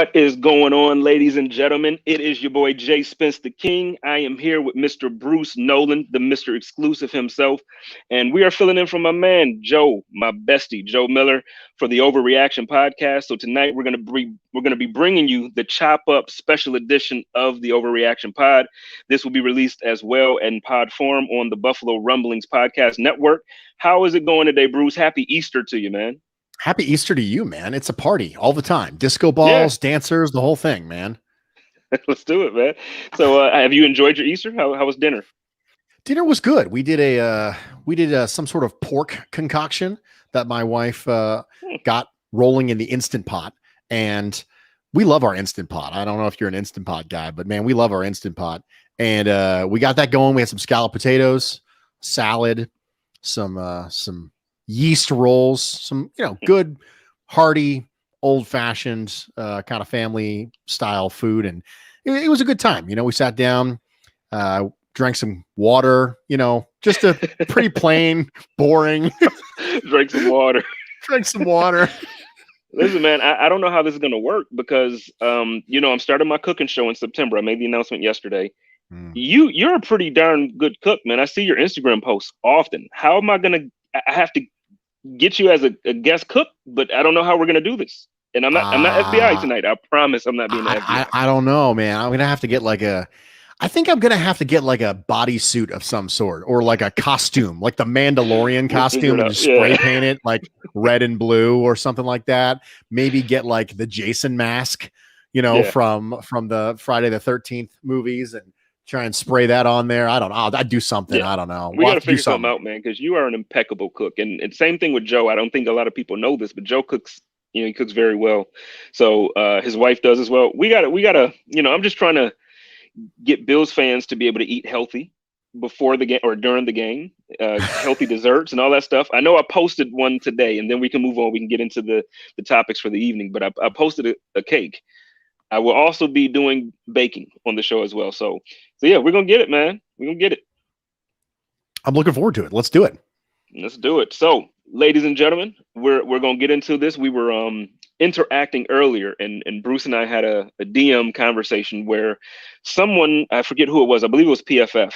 What is going on, ladies and gentlemen? It is your boy Jay Spence the King. I am here with Mr. Bruce Nolan, the Mr. Exclusive himself, and we are filling in for my man Joe, my bestie Joe Miller, for the Overreaction Podcast. So tonight we're gonna be bringing you the Chop Up Special Edition of the Overreaction Pod. This will be released as well in pod form on the Buffalo Rumblings Podcast Network. How is it going today, Bruce? Happy Easter to you, man. Happy Easter to you, man. It's a party all the time. Disco balls, dancers, the whole thing, man. Let's do it, man. So have you enjoyed your Easter? How was dinner? Dinner was good. We did some sort of pork concoction that my wife got rolling in the Instant Pot. And we love our Instant Pot. I don't know if you're an Instant Pot guy, but man, we love our Instant Pot. And we got that going. We had some scalloped potatoes, salad, some yeast rolls, some, good, hearty, old-fashioned kind of family style food. And it was a good time. We sat down, drank some water, just a pretty plain, boring. Drank some water. Listen, man, I don't know how this is going to work because, I'm starting my cooking show in September. I made the announcement yesterday. You're a pretty darn good cook, man. I see your Instagram posts often. How am I going to, I have to get you as a guest cook, but I don't know how we're going to do this. And I'm not FBI tonight. I promise I'm not being FBI. I don't know, man. I'm going to have to get I think I'm going to have to get like a bodysuit of some sort or like a costume, like the Mandalorian costume and just spray paint it like red and blue or something like that. Maybe get like the Jason mask, from the Friday the 13th movies and try and spray that on there. I don't know. I'd do something. Yeah. I don't know. We got to figure something out, man, because you are an impeccable cook. And same thing with Joe. I don't think a lot of people know this, but Joe cooks, he cooks very well. So his wife does as well. We gotta, I'm just trying to get Bills fans to be able to eat healthy before the game or during the game, healthy desserts and all that stuff. I know I posted one today, and then we can move on. We can get into the topics for the evening, but I posted a cake. I will also be doing baking on the show as well. So yeah, we're going to get it, man. We're going to get it. I'm looking forward to it. Let's do it. Let's do it. So, ladies and gentlemen, we're going to get into this. We were interacting earlier, and Bruce and I had a DM conversation where someone, I forget who it was, I believe it was PFF,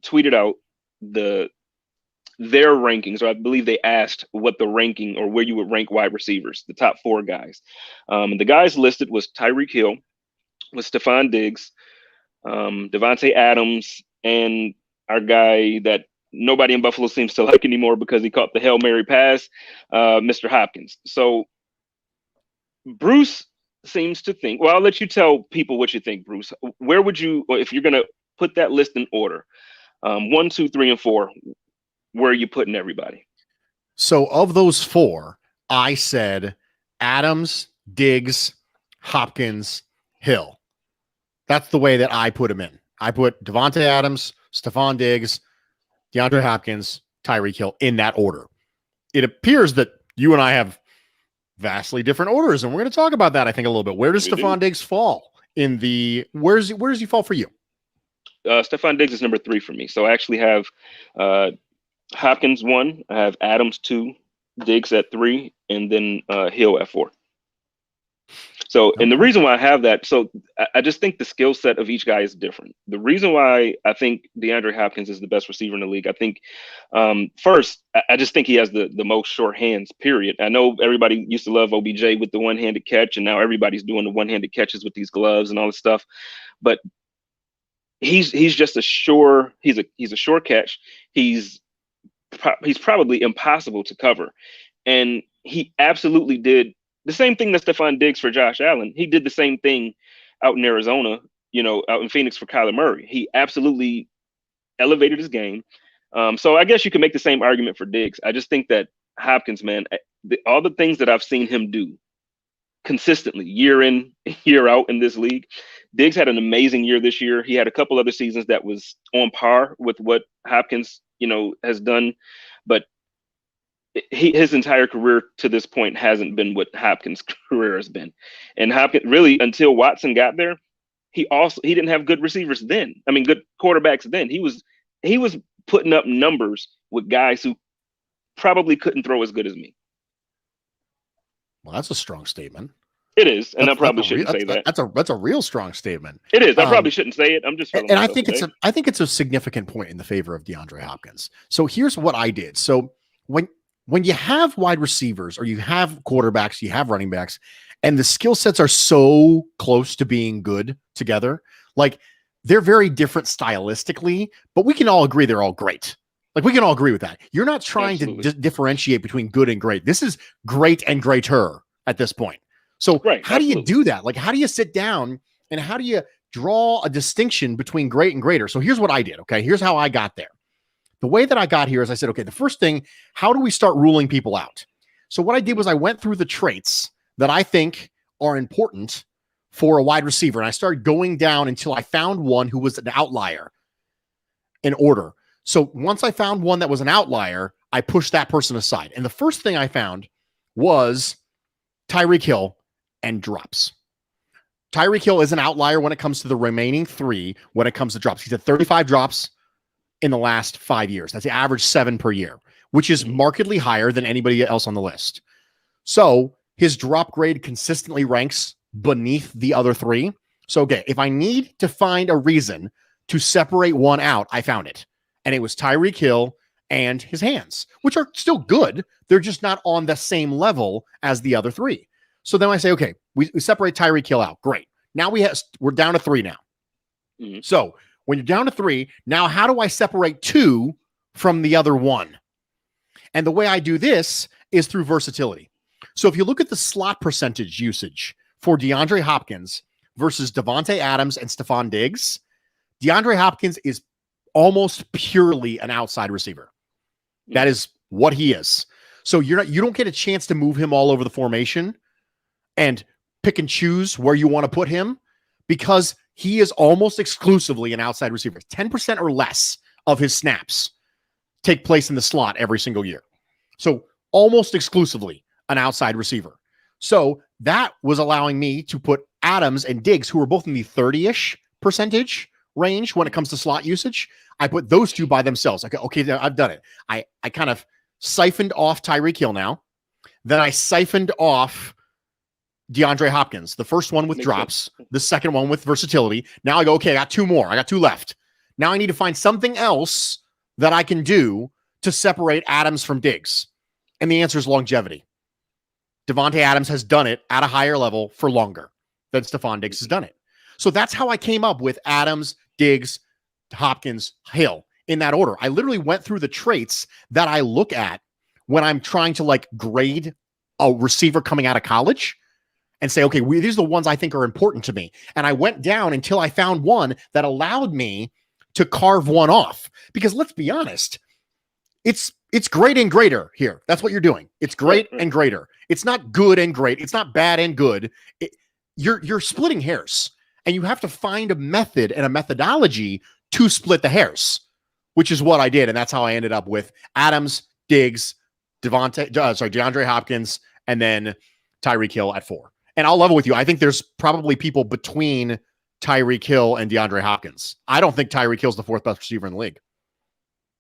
tweeted out their rankings, or I believe they asked what the ranking or where you would rank wide receivers, the top four guys. The guys listed was Tyreek Hill, was Stefon Diggs, Devontae Adams, and our guy that nobody in Buffalo seems to like anymore because he caught the Hail Mary pass, Mr. Hopkins. So Bruce seems to think, well, I'll let you tell people what you think, Bruce. Where would you, or if you're going to put that list in order, 1, 2, 3, and 4, where are you putting everybody? So of those four, I said Adams, Diggs, Hopkins, Hill. That's the way that I put them in. I put Devontae Adams, Stefon Diggs, DeAndre Hopkins, Tyreek Hill in that order. It appears that you and I have vastly different orders, and we're going to talk about that, I think, a little bit. Where does Stefon Diggs fall in the – where does he fall for you? Stefon Diggs is number 3 for me. So I actually have Hopkins 1, I have Adams 2, Diggs at 3, and then Hill at 4. So, and the reason why I have that, so I just think the skill set of each guy is different. The reason why I think DeAndre Hopkins is the best receiver in the league, I think, first, I just think he has the most short hands, period. I know everybody used to love OBJ with the one-handed catch, and now everybody's doing the one-handed catches with these gloves and all this stuff. But he's just he's a sure catch. He's probably impossible to cover. And he absolutely did the same thing that Stefon Diggs for Josh Allen. He did the same thing out in Arizona, out in Phoenix for Kyler Murray. He absolutely elevated his game. So I guess you can make the same argument for Diggs. I just think that Hopkins, man, all the things that I've seen him do consistently, year in, year out in this league. Diggs had an amazing year this year. He had a couple other seasons that was on par with what Hopkins, has done. But his entire career to this point hasn't been what Hopkins' career has been. And Hopkins, really, until Watson got there, he didn't have good receivers then. I mean, good quarterbacks then. He was putting up numbers with guys who probably couldn't throw as good as me. Well, that's a strong statement. It is, and I probably shouldn't say that. That's a real strong statement. It is. I probably shouldn't say it. I'm just feeling. And I think it's a significant point in the favor of DeAndre Hopkins. So here's what I did. So when you have wide receivers or you have quarterbacks, you have running backs, and the skill sets are so close to being good together, like they're very different stylistically, but we can all agree they're all great. Like we can all agree with that. You're not trying to differentiate between good and great. This is great and greater at this point. So how do you do that? Like, how do you sit down and how do you draw a distinction between great and greater? So here's what I did. Okay. Here's how I got there. The way that I got here is I said, okay, the first thing, how do we start ruling people out? So what I did was I went through the traits that I think are important for a wide receiver. And I started going down until I found one who was an outlier in order. So once I found one that was an outlier, I pushed that person aside. And the first thing I found was Tyreek Hill and drops. Tyreek Hill is an outlier when it comes to the remaining three when it comes to drops. He's had 35 drops in the last 5 years. That's the average 7 per year, which is markedly higher than anybody else on the list. So his drop grade consistently ranks beneath the other three. So, okay, if I need to find a reason to separate one out, I found it. And it was Tyreek Hill and his hands, which are still good. They're just not on the same level as the other three. So then I say, okay, we separate Tyreek Hill out. Great. Now we're down to 3 now. Mm-hmm. So when you're down to 3, now how do I separate 2 from the other 1? And the way I do this is through versatility. So if you look at the slot percentage usage for DeAndre Hopkins versus Davante Adams and Stefon Diggs, DeAndre Hopkins is almost purely an outside receiver. That is what he is. So you don't get a chance to move him all over the formation and pick and choose where you want to put him because he is almost exclusively an outside receiver. 10% or less of his snaps take place in the slot every single year. So almost exclusively an outside receiver. So that was allowing me to put Adams and Diggs, who are both in the 30-ish percentage range when it comes to slot usage. I put those two by themselves. Okay, I've done it. I kind of siphoned off Tyreek Hill now. Then I siphoned off DeAndre Hopkins. The first one with drops, the second one with versatility. Now I go, okay, I got 2 more. I got 2 left. Now I need to find something else that I can do to separate Adams from Diggs. And the answer is longevity. Davante Adams has done it at a higher level for longer than Stefon Diggs has done it. So that's how I came up with Adams, Diggs, Hopkins, Hill in that order. I literally went through the traits that I look at when I'm trying to like grade a receiver coming out of college and say, okay, these are the ones I think are important to me. And I went down until I found one that allowed me to carve one off. Because let's be honest, it's great and greater here. That's what you're doing. It's great and greater. It's not good and great. It's not bad and good. You're splitting hairs. And you have to find a method and a methodology to split the hairs, which is what I did. And that's how I ended up with Adams, Diggs, DeAndre Hopkins, and then Tyreek Hill at 4. And I'll level with you. I think there's probably people between Tyreek Hill and DeAndre Hopkins. I don't think Tyreek Hill's the 4th best receiver in the league.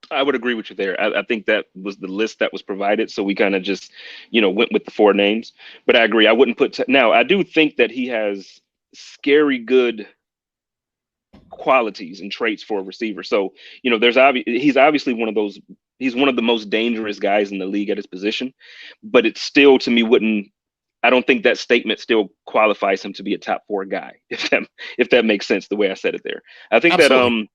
I would agree with you there. I think that was the list that was provided. So we kind of just, went with the 4 names. But I agree. I wouldn't put now, I do think that he has scary good qualities and traits for a receiver. So, he's obviously one of those, he's one of the most dangerous guys in the league at his position, but it still to me I don't think that statement still qualifies him to be a top 4 guy, if that makes sense the way I said it there. I think Absolutely.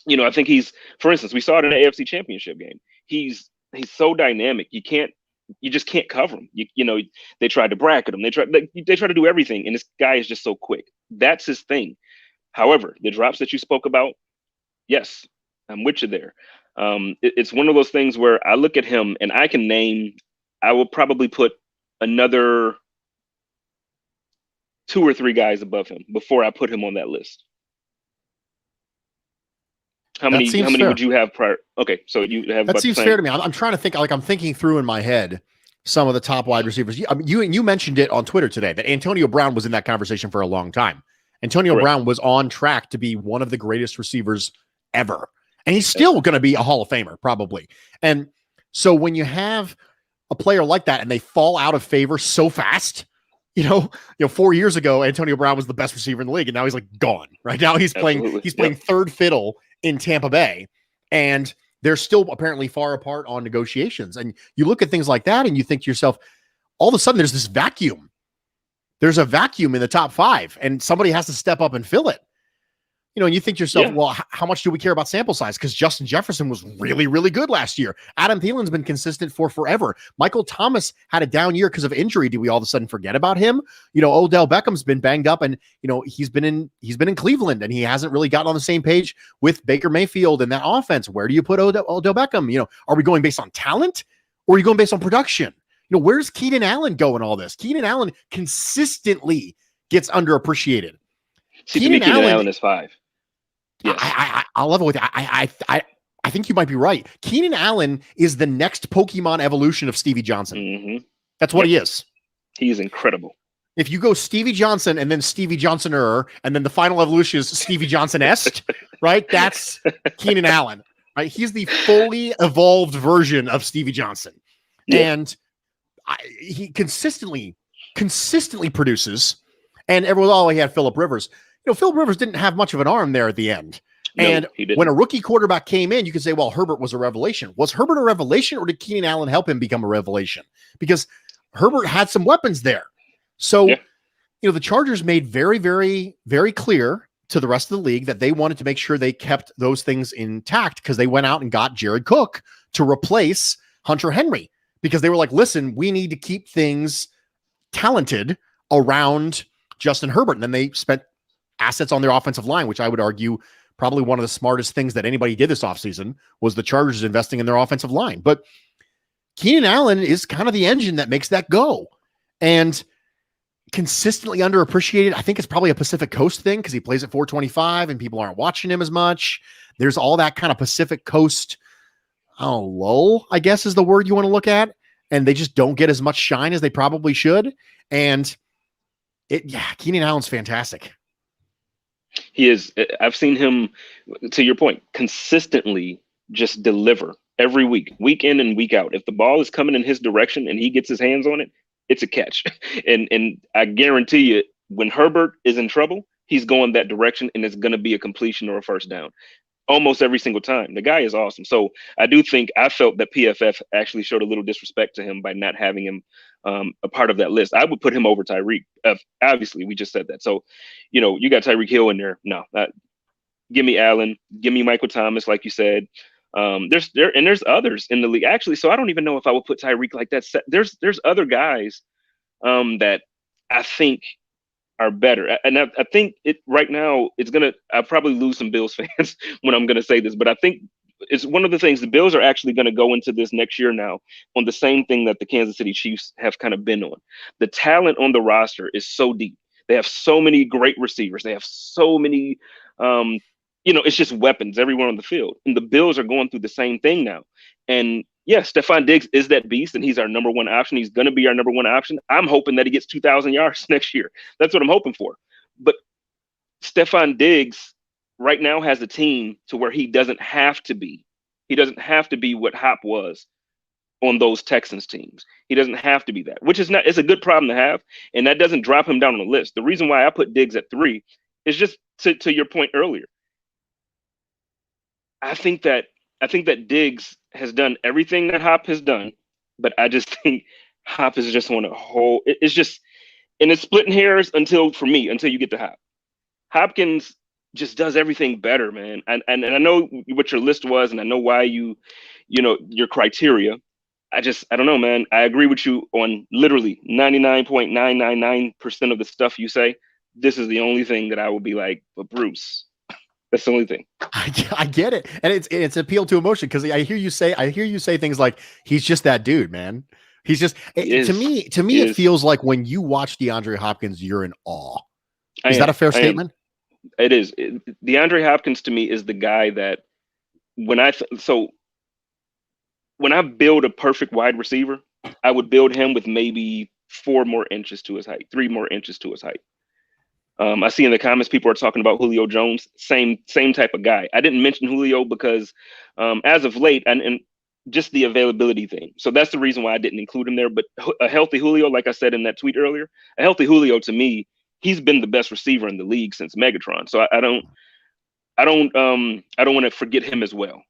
That, I think he's, for instance, we saw it in the AFC Championship game. He's so dynamic. You just can't cover him. They tried to bracket him. They try to do everything. And this guy is just so quick. That's his thing. However, the drops that you spoke about, yes, I'm with you there. It's one of those things where I look at him and I will probably put another 2 or 3 guys above him before I put him on that list. How many would you have prior? Okay, so you have that seems fair to me. I'm trying to think. Like I'm thinking through in my head some of the top wide receivers. You mentioned it on Twitter today that Antonio Brown was in that conversation for a long time. Antonio Brown was on track to be one of the greatest receivers ever, and he's still going to be a Hall of Famer probably. And so when you have a player like that and they fall out of favor so fast, 4 years ago, Antonio Brown was the best receiver in the league, and now he's like gone. Right now, he's playing third fiddle in Tampa Bay, and they're still apparently far apart on negotiations. And you look at things like that, and you think to yourself, all of a sudden, there's this vacuum. There's a vacuum in the top 5, and somebody has to step up and fill it. And you think to yourself, well, how much do we care about sample size? Because Justin Jefferson was really, really good last year. Adam Thielen's been consistent for forever. Michael Thomas had a down year because of injury. Do we all of a sudden forget about him? Odell Beckham's been banged up, and he's been in Cleveland, and he hasn't really gotten on the same page with Baker Mayfield and that offense. Where do you put Odell Beckham? Are we going based on talent, or are you going based on production? Where's Keenan Allen going? All this Keenan Allen consistently gets underappreciated. Keenan Allen is 5. Yes. I'll level with you. I think you might be right. Keenan Allen is the next Pokemon evolution of Stevie Johnson. Mm-hmm. That's what he is. He's incredible. If you go Stevie Johnson and then Stevie Johnsoner, and then the final evolution is Stevie Johnson-esque, right? That's Keenan Allen, right? He's the fully evolved version of Stevie Johnson. Yeah. And he consistently produces, and everyone, he had Phillip Rivers. Phillip Rivers didn't have much of an arm there at the end. No, and when a rookie quarterback came in, you could say, well, Herbert was a revelation. Was Herbert a revelation, or did Keenan Allen help him become a revelation? Because Herbert had some weapons there. So, the Chargers made very, very, very clear to the rest of the league that they wanted to make sure they kept those things intact, because they went out and got Jared Cook to replace Hunter Henry, because they were like, listen, we need to keep things talented around Justin Herbert. And then they spent assets on their offensive line, which I would argue probably one of the smartest things that anybody did this offseason was the Chargers investing in their offensive line. But Keenan Allen is kind of the engine that makes that go, and consistently underappreciated. I think it's probably a Pacific Coast thing, because he plays at 425 and people aren't watching him as much. There's all that kind of Pacific Coast lull, I guess is the word you want to look at. And they just don't get as much shine as they probably should. And Keenan Allen's fantastic. He is. I've seen him, to your point, consistently just deliver every week in and week out. If the ball is coming in his direction and he gets his hands on it, it's a catch. And I guarantee you, when Herbert is in trouble, he's going that direction, and it's going to be a completion or a first down almost every single time. The guy is awesome. So I felt that PFF actually showed a little disrespect to him by not having him a part of that list. I would put him over Tyreek. Obviously, we just said that. So, you got Tyreek Hill in there. No, give me Allen. Give me Michael Thomas, like you said. There's others in the league actually. So I don't even know if I would put Tyreek like that. There's other guys that I think are better. And I think right now I'll probably lose some Bills fans when I'm going to say this, but I think it's one of the things. The Bills are actually going to go into this next year now on the same thing that the Kansas City Chiefs have kind of been on. The talent on the roster is so deep. They have so many great receivers. They have so many, it's just weapons everywhere on the field. And the Bills are going through the same thing now. And Stefon Diggs is that beast, and he's our number one option. He's going to be our number one option. I'm hoping that he gets 2,000 yards next year. That's what I'm hoping for. But Stefon Diggs right now has a team to where he doesn't have to be. He doesn't have to be what Hop was on those Texans teams. He doesn't have to be that, which is it's a good problem to have. And that doesn't drop him down on the list. The reason why I put Diggs at 3 is just to your point earlier. I think that Diggs has done everything that Hop has done, but I just think Hop is just on a whole. It's just, and it's splitting hairs until you get to Hop. Hopkins just does everything better, man. And I know what your list was, and I know why your criteria. I don't know, man. I agree with you on literally 99.999% of the stuff you say. This is the only thing that I will be like, but Bruce. That's the only thing. I get it, and it's appeal to emotion, because I hear you say things like, he's just that dude, man. He's just to me. It feels like when you watch DeAndre Hopkins, you're in awe. Is that a fair statement? It is. DeAndre Hopkins to me is the guy that when I build a perfect wide receiver, I would build him with maybe 4 more inches to his height, 3 more inches to his height. I see in the comments people are talking about Julio Jones, same type of guy. I didn't mention Julio because as of late, and just the availability thing. So that's the reason why I didn't include him there. But a healthy Julio, like I said in that tweet earlier, a healthy Julio to me, he's been the best receiver in the league since Megatron. So I don't want to forget him as well.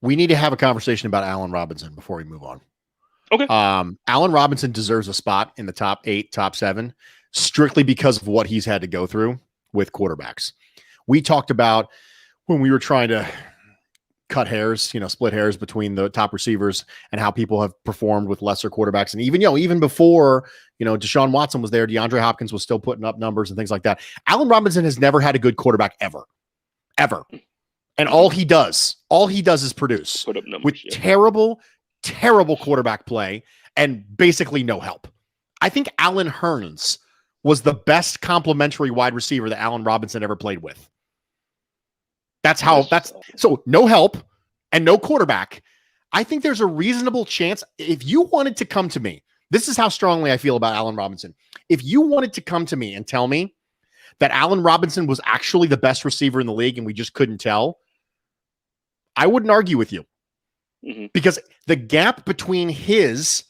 We need to have a conversation about Allen Robinson before we move on. Okay. Allen Robinson deserves a spot in the top 8, top 7, strictly because of what he's had to go through with quarterbacks. We talked about when we were trying to cut hairs, split hairs between the top receivers and how people have performed with lesser quarterbacks. And even before, Deshaun Watson was there, DeAndre Hopkins was still putting up numbers and things like that. Allen Robinson has never had a good quarterback ever. And all he does is produce Put up numbers, with terrible quarterback play and basically no help. I think Allen Hurns was the best complimentary wide receiver that Allen Robinson ever played with. So no help and no quarterback. I think there's a reasonable chance if you wanted to come to me, this is how strongly I feel about Allen Robinson. If you wanted to come to me and tell me that Allen Robinson was actually the best receiver in the league and we just couldn't tell, I wouldn't argue with you. Mm-hmm. Because the gap between his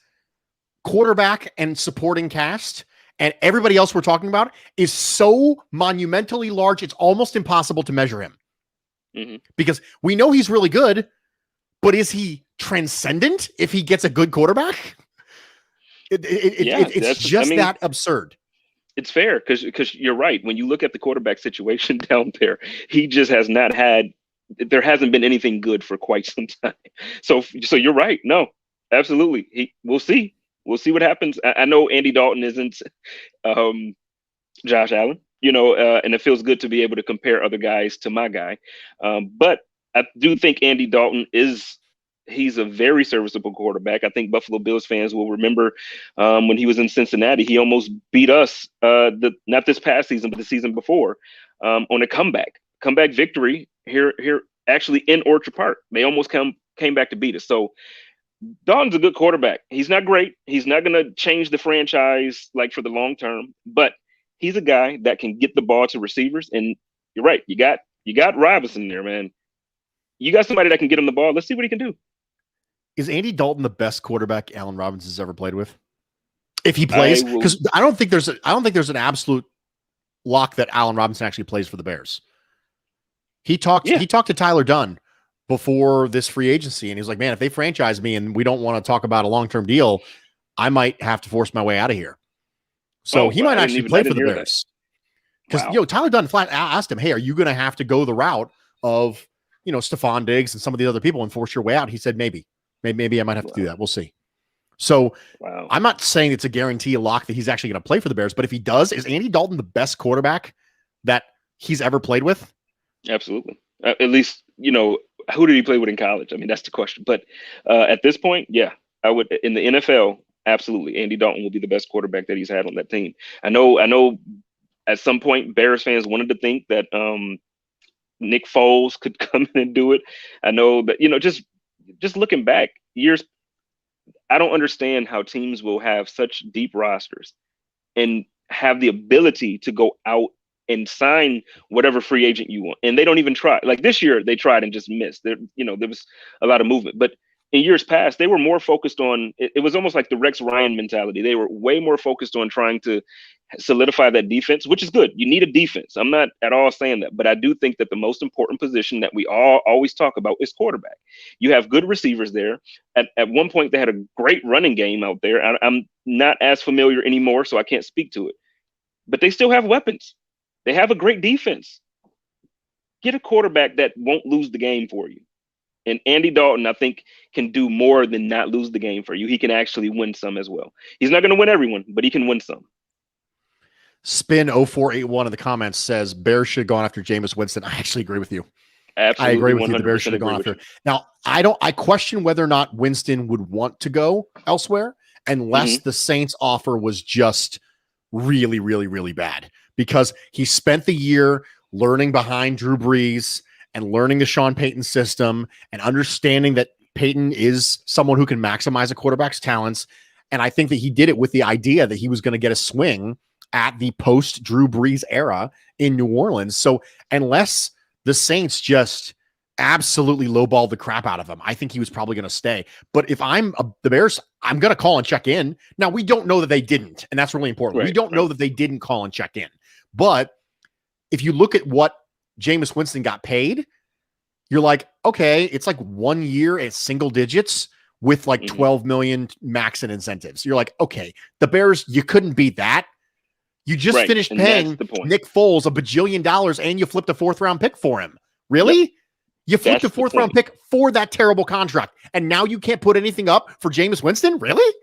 quarterback and supporting cast and everybody else we're talking about is so monumentally large, it's almost impossible to measure him. Mm-hmm. Because we know he's really good, but is he transcendent if he gets a good quarterback? It's just that absurd. It's fair because you're right. When you look at the quarterback situation down there, he just has not had. There hasn't been anything good for quite some time. So you're right. No, absolutely. We'll see. We'll see what happens. I know Andy Dalton isn't Josh Allen, and it feels good to be able to compare other guys to my guy. But I do think Andy Dalton he's a very serviceable quarterback. I think Buffalo Bills fans will remember when he was in Cincinnati, he almost beat us, not this past season, but the season before, on a comeback victory here actually in Orchard Park. They almost came back to beat us. So Dalton's a good quarterback. He's not great. He's not going to change the franchise for the long term, but he's a guy that can get the ball to receivers. And you're right. You got Robinson there, man. You got somebody that can get him the ball. Let's see what he can do. Is Andy Dalton the best quarterback Allen Robinson's ever played with? If he plays, because I don't think there's an absolute lock that Allen Robinson actually plays for the Bears. He talked to Tyler Dunn before this free agency, and he was like, man, if they franchise me and we don't want to talk about a long-term deal, I might have to force my way out of here. So he might actually play for the Bears. Because Tyler Dunn flat asked him, hey, are you going to have to go the route of Stefon Diggs and some of the other people and force your way out? He said, maybe I might have to do that. We'll see. So I'm not saying it's a guarantee, a lock that he's actually going to play for the Bears, but if he does, is Andy Dalton the best quarterback that he's ever played with? Absolutely. At least, who did he play with in college? I mean, that's the question. But at this point, yeah, I would, in the NFL, absolutely. Andy Dalton will be the best quarterback that he's had on that team. I know at some point Bears fans wanted to think that Nick Foles could come in and do it. I know that, just looking back years, I don't understand how teams will have such deep rosters and have the ability to go out and sign whatever free agent you want. And they don't even try. Like this year, they tried and just missed. There was a lot of movement. But in years past, they were more focused on, it was almost like the Rex Ryan mentality. They were way more focused on trying to solidify that defense, which is good. You need a defense. I'm not at all saying that, but I do think that the most important position that we all always talk about is quarterback. You have good receivers there. At one point, they had a great running game out there. I'm not as familiar anymore, so I can't speak to it. But they still have weapons. They have a great defense. Get a quarterback that won't lose the game for you. And Andy Dalton, I think, can do more than not lose the game for you. He can actually win some as well. He's not going to win everyone, but he can win some. Spin 0481 in the comments says Bears should have gone after Jameis Winston. I actually agree with you. Absolutely, I agree with you. The Bears should have gone after. Now, I question whether or not Winston would want to go elsewhere unless the Saints offer was just really, really, really bad, because he spent the year learning behind Drew Brees and learning the Sean Payton system and understanding that Payton is someone who can maximize a quarterback's talents. And I think that he did it with the idea that he was going to get a swing at the post Drew Brees era in New Orleans. So unless the Saints just absolutely lowballed the crap out of him. I think he was probably going to stay. But if I'm the Bears, I'm going to call and check in. Now, we don't know that they didn't, and that's really important. Right, we don't know that they didn't call and check in. But if you look at what Jameis Winston got paid, you're like, okay, it's like 1 year at single digits with like 12 million max in incentives. You're like, okay, the Bears, you couldn't beat that. You just finished paying Nick Foles $1 bajillion and you flipped a 4th round pick for him. Really? Yep. You flipped a 4th round pick for that terrible contract. And now you can't put anything up for Jameis Winston? Really?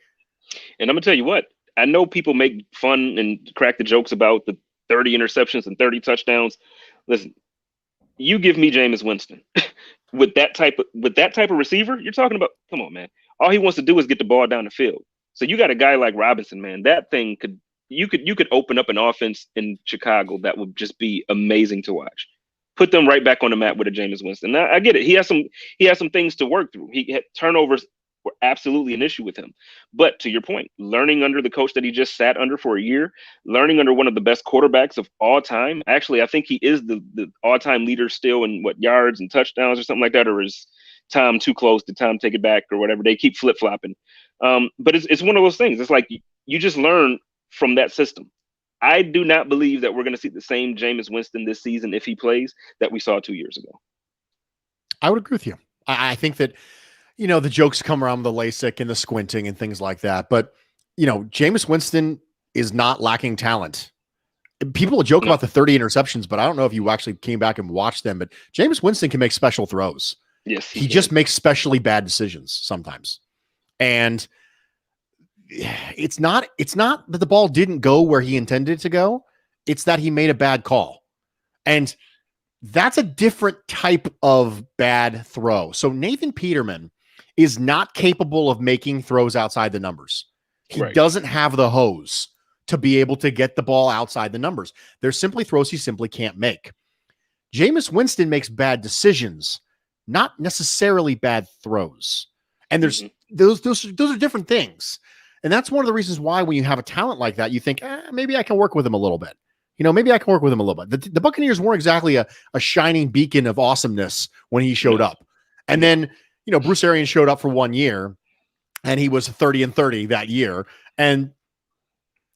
And I'm going to tell you what, I know people make fun and crack the jokes about the 30 interceptions and 30 touchdowns. Listen, you give me Jameis Winston with that type of receiver, you're talking about, come on, man. All he wants to do is get the ball down the field. So you got a guy like Robinson, man. That thing you could open up an offense in Chicago that would just be amazing to watch. Put them right back on the map with a Jameis Winston. Now, I get it. He has some things to work through. He had turnovers were absolutely an issue with him. But to your point, learning under the coach that he just sat under for a year, learning under one of the best quarterbacks of all time. Actually, I think he is the all-time leader still in yards and touchdowns or something like that, or is Tom too close? Did Tom take it back or whatever? They keep flip-flopping. But it's one of those things. It's like you just learn from that system. I do not believe that we're going to see the same Jameis Winston this season if he plays that we saw 2 years ago. I would agree with you. I think that, the jokes come around the LASIK and the squinting and things like that. But, Jameis Winston is not lacking talent. People joke about the 30 interceptions, but I don't know if you actually came back and watched them. But Jameis Winston can make special throws. Yes, he just makes specially bad decisions sometimes. And it's not that the ball didn't go where he intended it to go. It's that he made a bad call. And that's a different type of bad throw. So Nathan Peterman is not capable of making throws outside the numbers. He doesn't have the hose to be able to get the ball outside the numbers. There's simply throws he simply can't make. Jameis Winston makes bad decisions, not necessarily bad throws. And there's those are different things. And that's one of the reasons why when you have a talent like that, you think, maybe I can work with him a little bit. Maybe I can work with him a little bit. The Buccaneers weren't exactly a shining beacon of awesomeness when he showed up. And then, Bruce Arians showed up for 1 year and he was 30-30 that year. And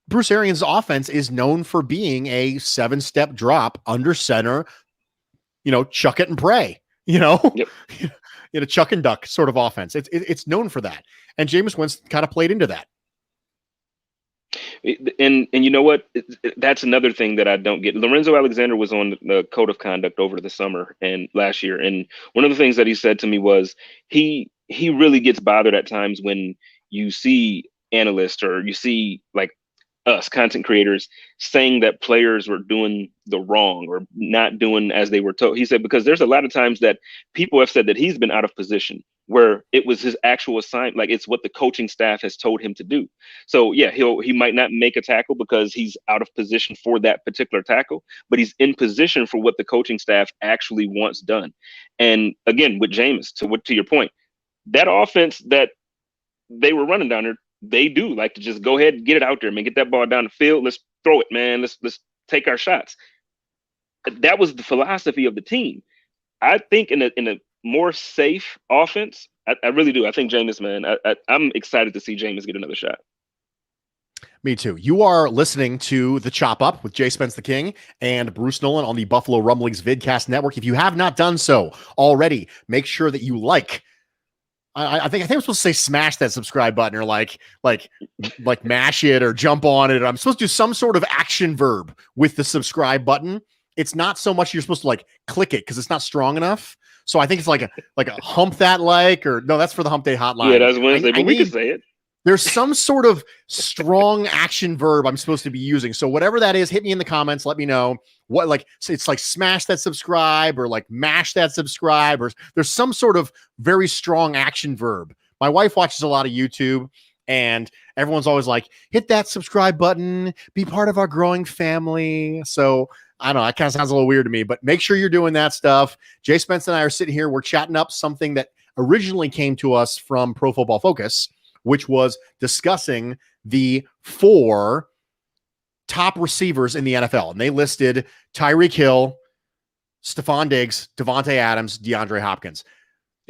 Bruce Arians' offense is known for being a 7-step drop under center, chuck it and pray, chuck and duck sort of offense. It's known for that. And Jameis Winston kind of played into that. And you know what? That's another thing that I don't get. Lorenzo Alexander was on the code of conduct over the summer and last year. And one of the things that he said to me was he really gets bothered at times when you see analysts or you see like us content creators saying that players were doing the wrong or not doing as they were told. He said, because there's a lot of times that people have said that he's been out of position where it was his actual assignment. Like it's what the coaching staff has told him to do. So yeah, he might not make a tackle because he's out of position for that particular tackle, but he's in position for what the coaching staff actually wants done. And again, with Jameis, to your point, that offense that they were running down there, they do like to just go ahead and get it out there, man. Get that ball down the field. Let's throw it, man. Let's take our shots. That was the philosophy of the team. I think in a more safe offense, I really do. I think Jameis, man, I'm excited to see Jameis get another shot. Me too. You are listening to The Chop Up with JSpenceTheKing and Bruce Nolan on the Buffalo Rumblings Vidcast Network. If you have not done so already, make sure that you I think I'm supposed to say smash that subscribe button or like mash it or jump on it. I'm supposed to do some sort of action verb with the subscribe button. It's not so much you're supposed to click it because it's not strong enough. So I think it's like a hump that or no, that's for the Hump Day Hotline. Yeah, that's Wednesday, but we can say it. There's some sort of strong action verb I'm supposed to be using. So whatever that is, hit me in the comments. Let me know what it's like smash that subscribe or mash that subscribe or there's some sort of very strong action verb. My wife watches a lot of YouTube and everyone's always like, hit that subscribe button, be part of our growing family. So I don't know. That kind of sounds a little weird to me, but make sure you're doing that stuff. Jay Spence and I are sitting here. We're chatting up something that originally came to us from Pro Football Focus, which was discussing the 4 top receivers in the NFL. And they listed Tyreek Hill, Stefon Diggs, Devontae Adams, DeAndre Hopkins.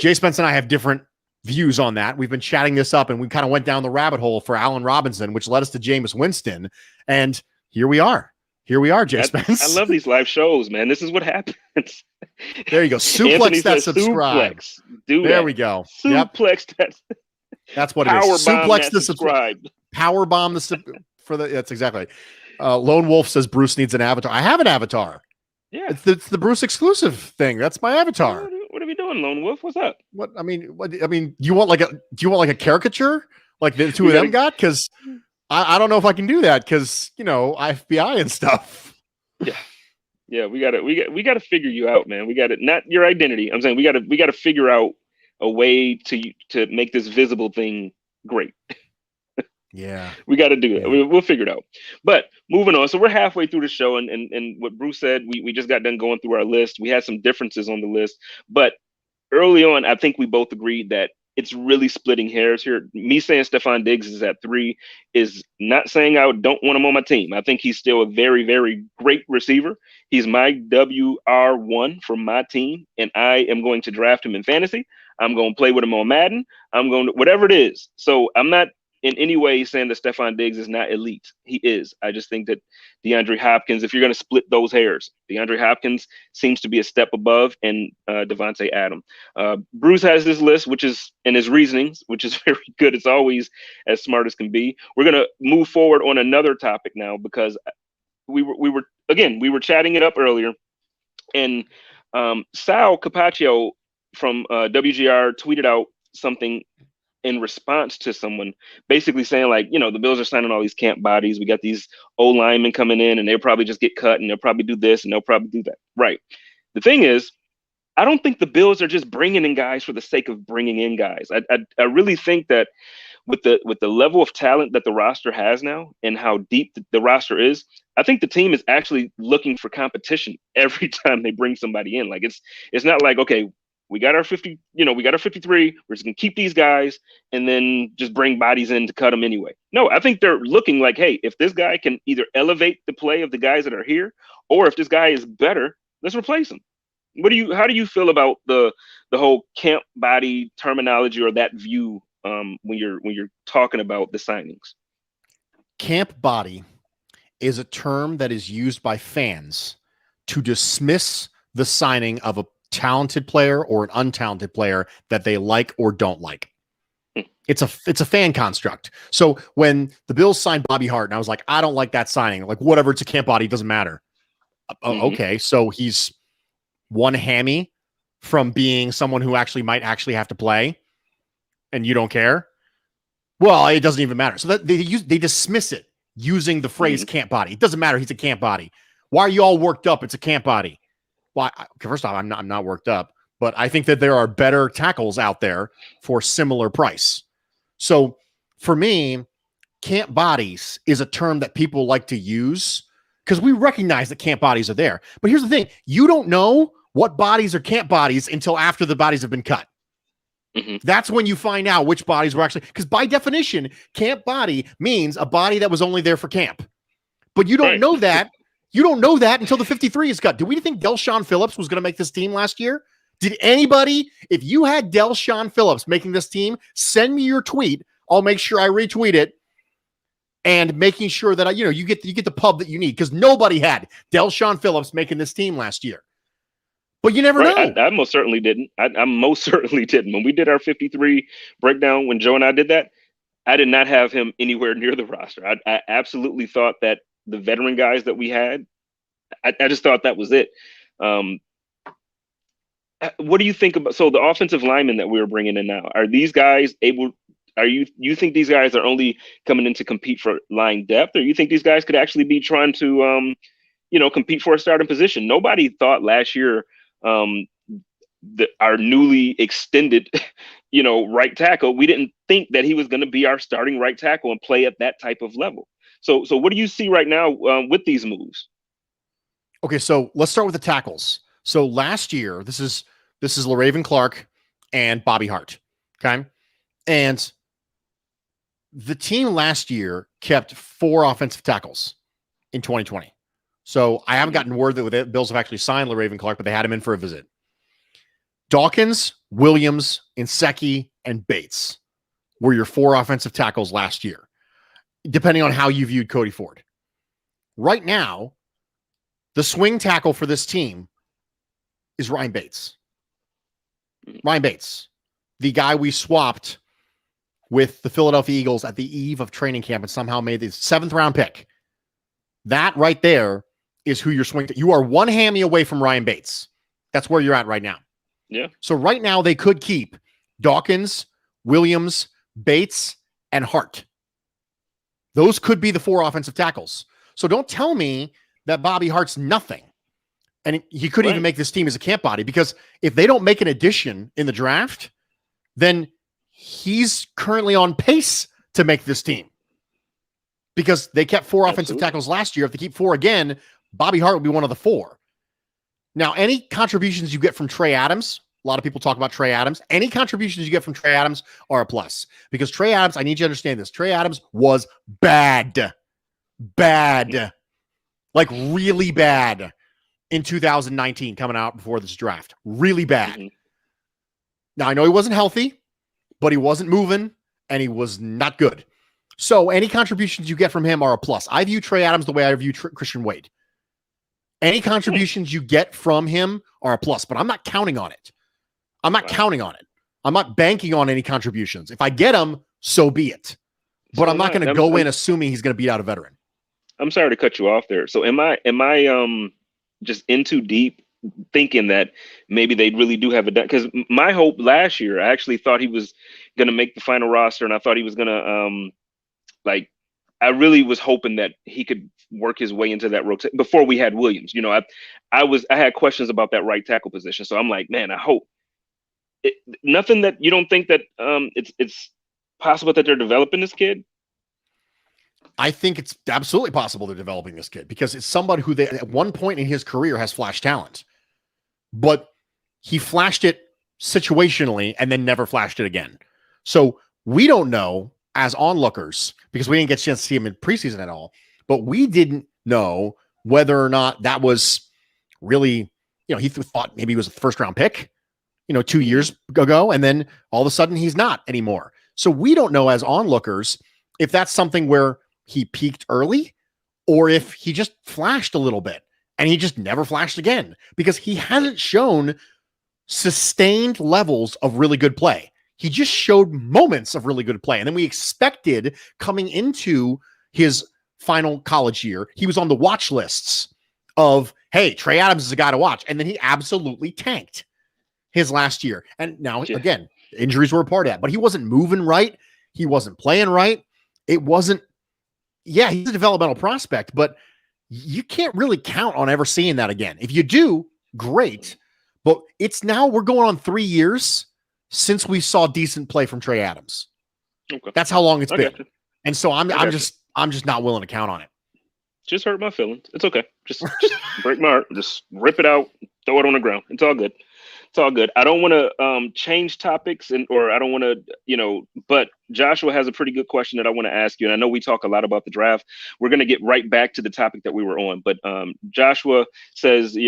Jay Spence and I have different views on that. We've been chatting this up, and we kind of went down the rabbit hole for Allen Robinson, which led us to Jameis Winston. And here we are. Here we are, Jay Spence. I love these live shows, man. This is what happens. There you go. Suplex that subscribe. Suplex. There we go. Suplex that. That's what it is. Suplex the subscribe. Power bomb that's exactly. Lone Wolf says Bruce needs an avatar. I have an avatar. Yeah, it's the Bruce exclusive thing. That's my avatar. What are we doing, Lone Wolf? What's up? What I mean, do you want like a caricature like the two of them got? Because I don't know if I can do that because FBI and stuff. Yeah, we gotta figure you out, man. We got to not your identity. I'm saying we gotta figure out a way to make this visible thing great. Yeah, we got to do that. We'll figure it out. But moving on, so we're halfway through the show, and what Bruce said, we just got done going through our list. We had some differences on the list, but early on, I think we both agreed that it's really splitting hairs here. Me saying Stefon Diggs is at 3 is not saying I don't want him on my team. I think he's still a very, very great receiver. He's my WR1 for my team, and I am going to draft him in fantasy. I'm going to play with him on Madden. I'm going to whatever it is. So I'm not in any way saying that Stefon Diggs is not elite. He is. I just think that DeAndre Hopkins, if you're going to split those hairs, DeAndre Hopkins seems to be a step above, and Devontae Adams. Bruce has this list, which is in his reasonings, which is very good. It's always as smart as can be. We're going to move forward on another topic now because we were chatting it up earlier, and Sal Capaccio from WGR tweeted out something in response to someone basically saying, like, the Bills are signing all these camp bodies. We got these old linemen coming in, and they'll probably just get cut, and they'll probably do this, and they'll probably do that. Right. The thing is, I don't think the Bills are just bringing in guys for the sake of bringing in guys. I really think that with the level of talent that the roster has now and how deep the roster is, I think the team is actually looking for competition every time they bring somebody in. Like it's not like, okay, we got our 50, we got our 53. We're just going to keep these guys and then just bring bodies in to cut them anyway. No, I think they're looking like, hey, if this guy can either elevate the play of the guys that are here, or if this guy is better, let's replace him. How do you feel about the whole camp body terminology or that view when you're talking about the signings? Camp body is a term that is used by fans to dismiss the signing of a talented player or an untalented player that they like or don't like. It's a fan construct. So when the Bills signed Bobby Hart, and I was like, I don't like that signing. Like, whatever, it's a camp body, it doesn't matter. Okay, so he's one hammy from being someone who might have to play, and you don't care. Well, it doesn't even matter. So that they dismiss it using the phrase camp body. It doesn't matter. He's a camp body. Why are you all worked up? It's a camp body. Well, first off, I'm not worked up, but I think that there are better tackles out there for similar price. So for me, camp bodies is a term that people like to use because we recognize that camp bodies are there. But here's the thing. You don't know what bodies are camp bodies until after the bodies have been cut. Mm-hmm. That's when you find out which bodies were actually, because by definition, camp body means a body that was only there for camp. But you don't know that. You don't know that until the 53 is cut. Do we think Del'Shawn Phillips was going to make this team last year? Did anybody, if you had Del'Shawn Phillips making this team, send me your tweet. I'll make sure I retweet it and making sure that you get the pub that you need, because nobody had Del'Shawn Phillips making this team last year. But you never know. I most certainly didn't. I most certainly didn't. When we did our 53 breakdown, when Joe and I did that, I did not have him anywhere near the roster. I absolutely thought that the veteran guys that we had, I just thought that was it. What do you think about, so the offensive linemen that we were bringing in now, are these guys able, you think these guys are only coming in to compete for line depth, or you think these guys could actually be trying to, compete for a starting position? Nobody thought last year our newly extended, right tackle, we didn't think that he was going to be our starting right tackle and play at that type of level. So what do you see right now with these moves? Okay, so let's start with the tackles. So last year, this is LaRaven Clark and Bobby Hart, okay? And the team last year kept 4 offensive tackles in 2020. So I haven't gotten word that the Bills have actually signed LaRaven Clark, but they had him in for a visit. Dawkins, Williams, Nsekhe, and Bates were your 4 offensive tackles last year, depending on how you viewed Cody Ford. Right now, the swing tackle for this team is Ryan Bates. Ryan Bates, the guy we swapped with the Philadelphia Eagles at the eve of training camp and somehow made the 7th round pick. That right there is who you're swinging to. You are one hammy away from Ryan Bates. That's where you're at right now. Yeah. So right now they could keep Dawkins, Williams, Bates, and Hart. Those could be the 4 offensive tackles. So don't tell me that Bobby Hart's nothing. And he couldn't even make this team as a camp body, because if they don't make an addition in the draft, then he's currently on pace to make this team, because they kept 4 offensive tackles last year. If they keep 4 again, Bobby Hart will be one of the 4. Now, any contributions you get from Trey Adams, a lot of people talk about Trey Adams. Any contributions you get from Trey Adams are a plus, because Trey Adams, I need you to understand this. Trey Adams was bad, like really bad in 2019 coming out before this draft. Really bad. Mm-hmm. Now, I know he wasn't healthy, but he wasn't moving, and he was not good. So any contributions you get from him are a plus. I view Trey Adams the way I view Christian Wade. Any contributions you get from him are a plus, but I'm not counting on it. I'm not counting on it. I'm not banking on any contributions. If I get them, so be it. But I'm not going to go in assuming he's going to beat out a veteran. I'm sorry to cut you off there. So am I just in too deep thinking that maybe they really do have a, because my hope last year, I actually thought he was going to make the final roster, and I thought he was going to I really was hoping that he could work his way into that rotation before we had Williams. You know, I had questions about that right tackle position. So I'm like, man, I hope nothing that you don't think that it's possible that they're developing this kid. I think it's absolutely possible they're developing this kid, because it's somebody who they at one point in his career has flashed talent, but he flashed it situationally and then never flashed it again. So we don't know as onlookers, because we didn't get a chance to see him in preseason at all, but we didn't know whether or not that was really, he thought maybe he was a 1st round pick, 2 years ago, and then all of a sudden he's not anymore. So we don't know as onlookers if that's something where he peaked early, or if he just flashed a little bit and he just never flashed again, because he hasn't shown sustained levels of really good play. He just showed moments of really good play. And then we expected, coming into his final college year, he was on the watch lists of, hey, Trey Adams is a guy to watch. And then he absolutely tanked his last year. And now, again, injuries were a part of that, but he wasn't moving right. He wasn't playing right. It wasn't, he's a developmental prospect, but you can't really count on ever seeing that again. If you do, great. But we're going on 3 years since we saw decent play from Trey Adams. Okay. That's how long it's been. And so I'm just not willing to count on it. Just hurt my feelings. It's okay. Just break my heart. Just rip it out, throw it on the ground. It's all good. It's all good. I don't want to change topics or I don't want to, but Joshua has a pretty good question that I want to ask you. And I know we talk a lot about the draft. We're going to get right back to the topic that we were on. But Joshua says,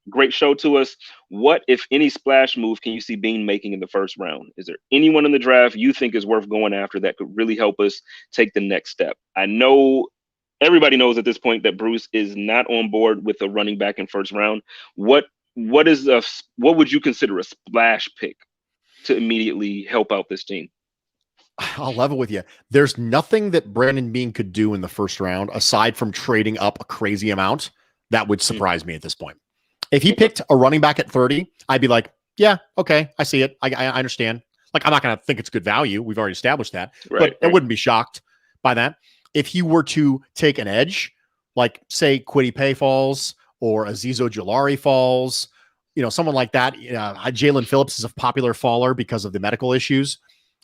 great show to us. What, if any, splash move can you see Bean making in the 1st round? Is there anyone in the draft you think is worth going after that could really help us take the next step? I know everybody knows at this point that Bruce is not on board with a running back in 1st round. What would you consider a splash pick to immediately help out this team? I'll level with you. There's nothing that Brandon Beane could do in the 1st round aside from trading up a crazy amount that would surprise me at this point. If he picked a running back at 30, I'd be like, yeah, okay, I see it. I understand. Like, I'm not going to think it's good value. We've already established that. Right, but I wouldn't be shocked by that. If he were to take an edge, like say Kwity Paye falls or Azeez Ojulari falls, someone like that. Jalen Phillips is a popular faller because of the medical issues.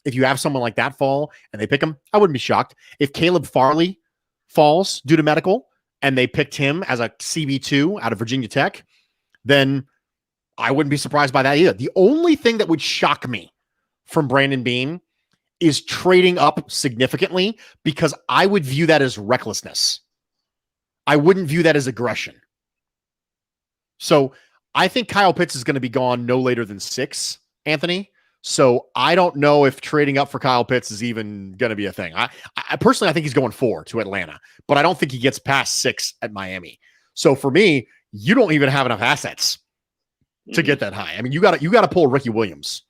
If you have someone like that fall and they pick him, I wouldn't be shocked. If Caleb Farley falls due to medical and they picked him as a CB2 out of Virginia Tech, then I wouldn't be surprised by that either. The only thing that would shock me from Brandon Beane is trading up significantly, because I would view that as recklessness. I wouldn't view that as aggression. So I think Kyle Pitts is going to be gone no later than 6, Anthony. So I don't know if trading up for Kyle Pitts is even going to be a thing. I personally, I think he's going 4 to Atlanta, but I don't think he gets past 6 at Miami. So for me, you don't even have enough assets to get that high. I mean, you got to pull Ricky Williams,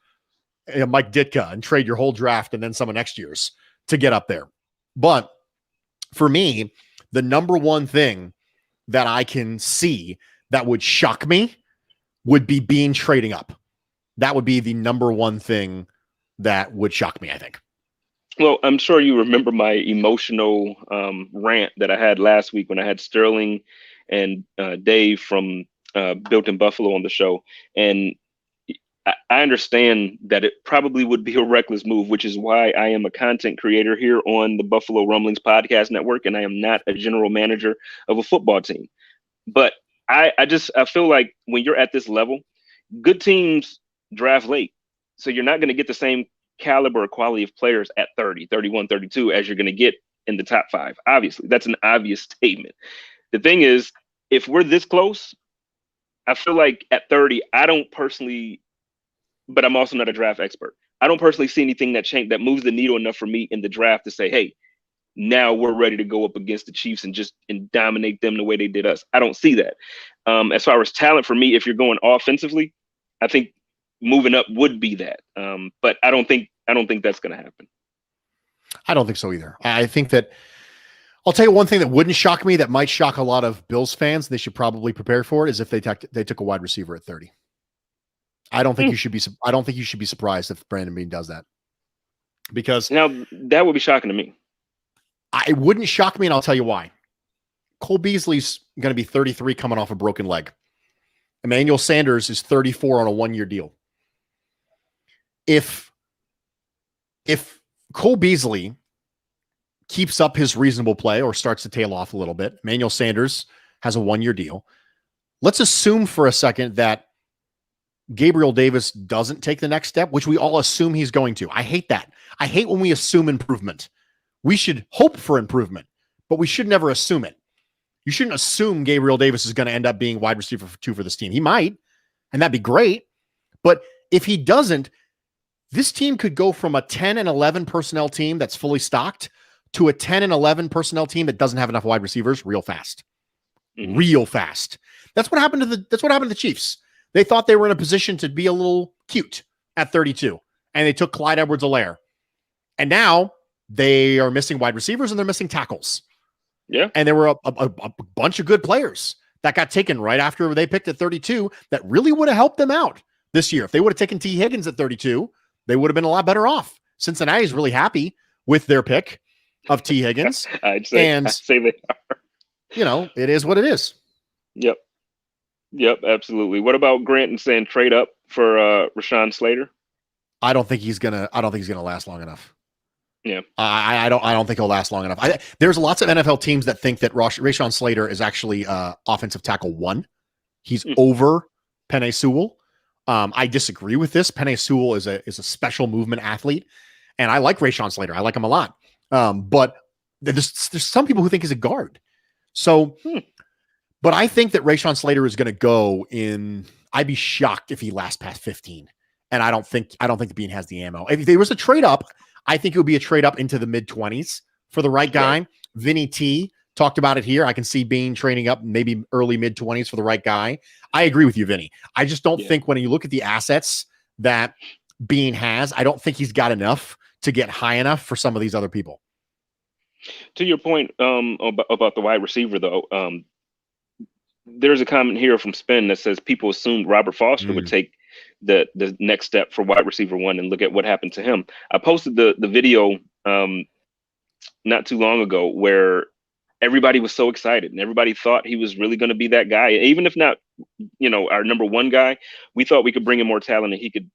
Mike Ditka, and trade your whole draft and then some of next year's to get up there. But for me, the number one thing that I can see that would shock me would be Bean trading up. That would be the number one thing that would shock me, I think. Well, I'm sure you remember my emotional rant that I had last week when I had Sterling and Dave from Built in Buffalo on the show. And I understand that it probably would be a reckless move, which is why I am a content creator here on the Buffalo Rumblings Podcast Network, and I am not a general manager of a football team. But I feel like when you're at this level, good teams draft late. So you're not going to get the same caliber or quality of players at 30, 31, 32 as you're going to get in the top 5. Obviously, that's an obvious statement. The thing is, if we're this close, I feel like at 30, I don't personally, but I'm also not a draft expert. I don't personally see anything that moves the needle enough for me in the draft to say, hey, now we're ready to go up against the Chiefs and dominate them the way they did us. I don't see that. As far as talent for me, if you're going offensively, I think moving up would be that. But I don't think that's going to happen. I don't think so either. I think that I'll tell you one thing that wouldn't shock me that might shock a lot of Bills fans. They should probably prepare for it is if they took a wide receiver at 30. I don't think you should be surprised if Brandon Beane does that, because now that would be shocking to me. It wouldn't shock me, and I'll tell you why. Cole Beasley's going to be 33 coming off a broken leg. Emmanuel Sanders is 34 on a 1-year deal. If Cole Beasley keeps up his reasonable play or starts to tail off a little bit, Emmanuel Sanders has a 1-year deal. Let's assume for a second that Gabriel Davis doesn't take the next step, which we all assume he's going to. I hate that. I hate when we assume improvement. We should hope for improvement, but we should never assume it. You shouldn't assume Gabriel Davis is going to end up being wide receiver 2 for this team. He might, and that'd be great. But if he doesn't, this team could go from a 10 and 11 personnel team that's fully stocked to a 10 and 11 personnel team that doesn't have enough wide receivers real fast. Real fast. That's what happened to the Chiefs. They thought they were in a position to be a little cute at 32, and they took Clyde Edwards-Helaire. And now they are missing wide receivers and they're missing tackles. Yeah. And there were a bunch of good players that got taken right after they picked at 32 that really would have helped them out this year. If they would have taken T. Higgins at 32, they would have been a lot better off. Cincinnati's really happy with their pick of T. Higgins. I'd say they are. It is what it is. Yep, absolutely. What about Grant and saying trade up for Rashawn Slater? I don't think he's gonna last long enough. Yeah, I don't think he'll last long enough. There's lots of NFL teams that think that Rashawn Slater is actually offensive tackle 1. He's over Penei Sewell. I disagree with this. Penei Sewell is a special movement athlete, and I like Rashawn Slater. I like him a lot. But there's some people who think he's a guard. So, but I think that Rashawn Slater is going to go in. I'd be shocked if he lasts past 15. And I don't think the Bean has the ammo. If there was a trade up, I think it would be a trade up into the mid-20s for the right guy. Right. Vinny T talked about it here. I can see Bean trading up maybe early mid-20s for the right guy. I agree with you, Vinny. I just don't think when you look at the assets that Bean has, I don't think he's got enough to get high enough for some of these other people. To your point about the wide receiver, though, there's a comment here from Spin that says people assumed Robert Foster would take the next step for wide receiver 1 and look at what happened to him. I posted the video not too long ago where everybody was so excited and everybody thought he was really going to be that guy. Even if not, our number 1 guy, we thought we could bring in more talent and he could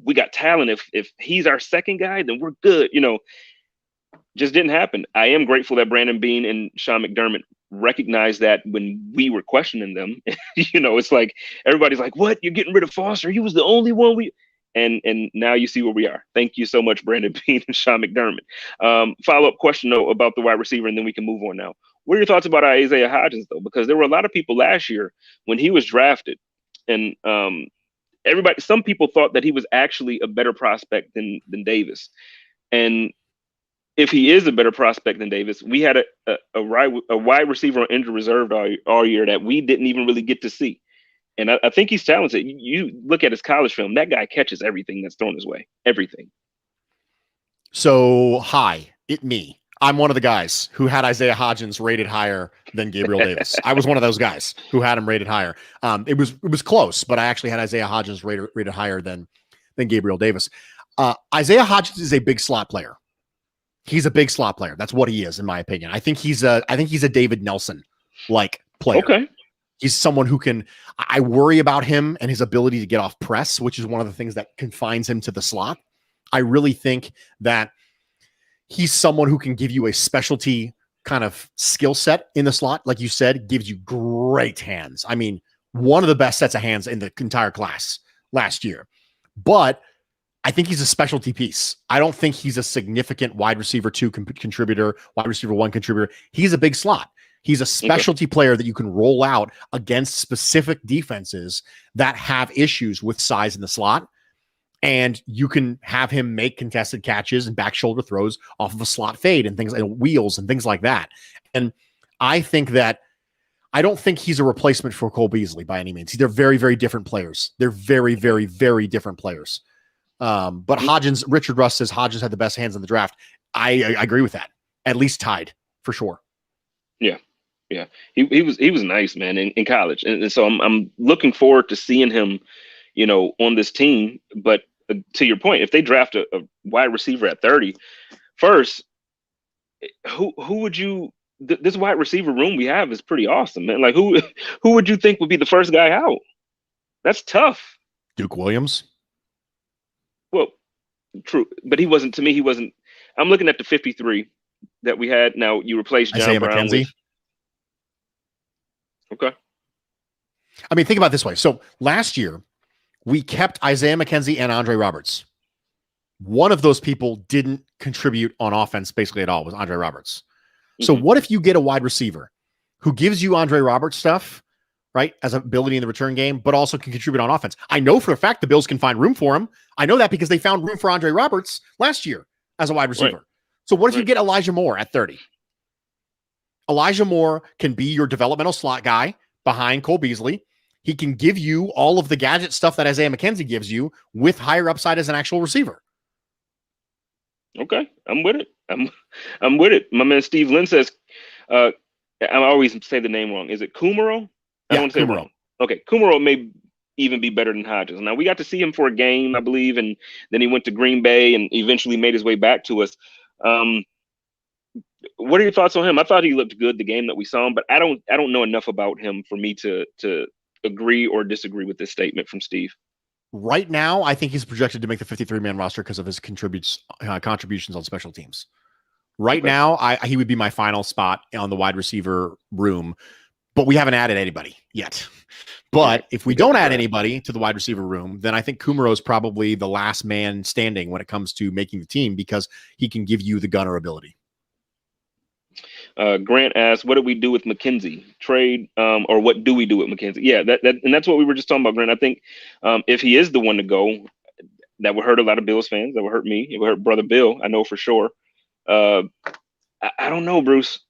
we got talent. If he's our second guy, then we're good. Just didn't happen. I am grateful that Brandon Beane and Sean McDermott recognized that when we were questioning them. It's like everybody's like, "What? You're getting rid of Foster? He was the only one we." And now you see where we are. Thank you so much, Brandon Beane and Sean McDermott. Follow-up question though about the wide receiver, and then we can move on now. What are your thoughts about Isaiah Hodgins, though? Because there were a lot of people last year when he was drafted, and some people thought that he was actually a better prospect than Davis. And if he is a better prospect than Davis, we had a wide receiver on injured reserve all year that we didn't even really get to see. And I think he's talented. You look at his college film, that guy catches everything that's thrown his way. Everything. So, me. I'm one of the guys who had Isaiah Hodgins rated higher than Gabriel Davis. I was one of those guys who had him rated higher. It was close, but I actually had Isaiah Hodgins rated higher than Gabriel Davis. Isaiah Hodgins is a big slot player. He's a big slot player. That's what he is, in my opinion. I think he's a David Nelson like player. Okay. He's someone who I worry about him and his ability to get off press, which is one of the things that confines him to the slot. I really think that he's someone who can give you a specialty kind of skill set in the slot. Like you said, gives you great hands. I mean, one of the best sets of hands in the entire class last year. But I think he's a specialty piece. I don't think he's a significant wide receiver 2 contributor, wide receiver 1 contributor. He's a big slot. He's a specialty player that you can roll out against specific defenses that have issues with size in the slot. And you can have him make contested catches and back shoulder throws off of a slot fade and things like wheels and things like that. And I don't think he's a replacement for Cole Beasley by any means. They're very, very different players. They're very, very, very different players. But Hodgins, Richard Russ says Hodgins had the best hands in the draft. I agree with that. At least tied for sure. Yeah. Yeah. He was nice, man, in college. And so I'm looking forward to seeing him, on this team. But to your point, if they draft a wide receiver at 30, first, who would you? This wide receiver room we have is pretty awesome, man. Like who would you think would be the first guy out? That's tough. Duke Williams. Well, true, but he wasn't. To me, he wasn't. I'm looking at the 53 that we had. Now you replaced John Isaiah Brown McKenzie. Okay. I mean, think about it this way. So last year, we kept Isaiah McKenzie and Andre Roberts. One of those people didn't contribute on offense basically at all, was Andre Roberts. So what if you get a wide receiver who gives you Andre Roberts stuff, right, as an ability in the return game, but also can contribute on offense? I know for a fact the Bills can find room for him. I know that because they found room for Andre Roberts last year as a wide receiver. Right. So what if you get Elijah Moore at 30? Elijah Moore can be your developmental slot guy behind Cole Beasley. He can give you all of the gadget stuff that Isaiah McKenzie gives you with higher upside as an actual receiver. Okay, I'm with it. I'm with it. My man Steve Lynn says, I always say the name wrong. Is it Kumaro? I don't want to say it wrong. Okay, Kumaro may even be better than Hodgins. Now, we got to see him for a game, I believe, and then he went to Green Bay and eventually made his way back to us. What are your thoughts on him? I thought he looked good the game that we saw him, but I don't know enough about him for me to agree or disagree with this statement from Steve. Right now, I think he's projected to make the 53-man roster because of his contributions on special teams. Right now, he would be my final spot on the wide receiver room, but we haven't added anybody yet. But if we don't add anybody to the wide receiver room, then I think Kumaro is probably the last man standing when it comes to making the team because he can give you the gunner ability. Grant asked, what do we do with McKenzie? Trade, or what do we do with McKenzie? Yeah, and that's what we were just talking about, Grant. I think if he is the one to go, that would hurt a lot of Bills fans. That would hurt me. It would hurt Brother Bill. I know for sure. I don't know, Bruce.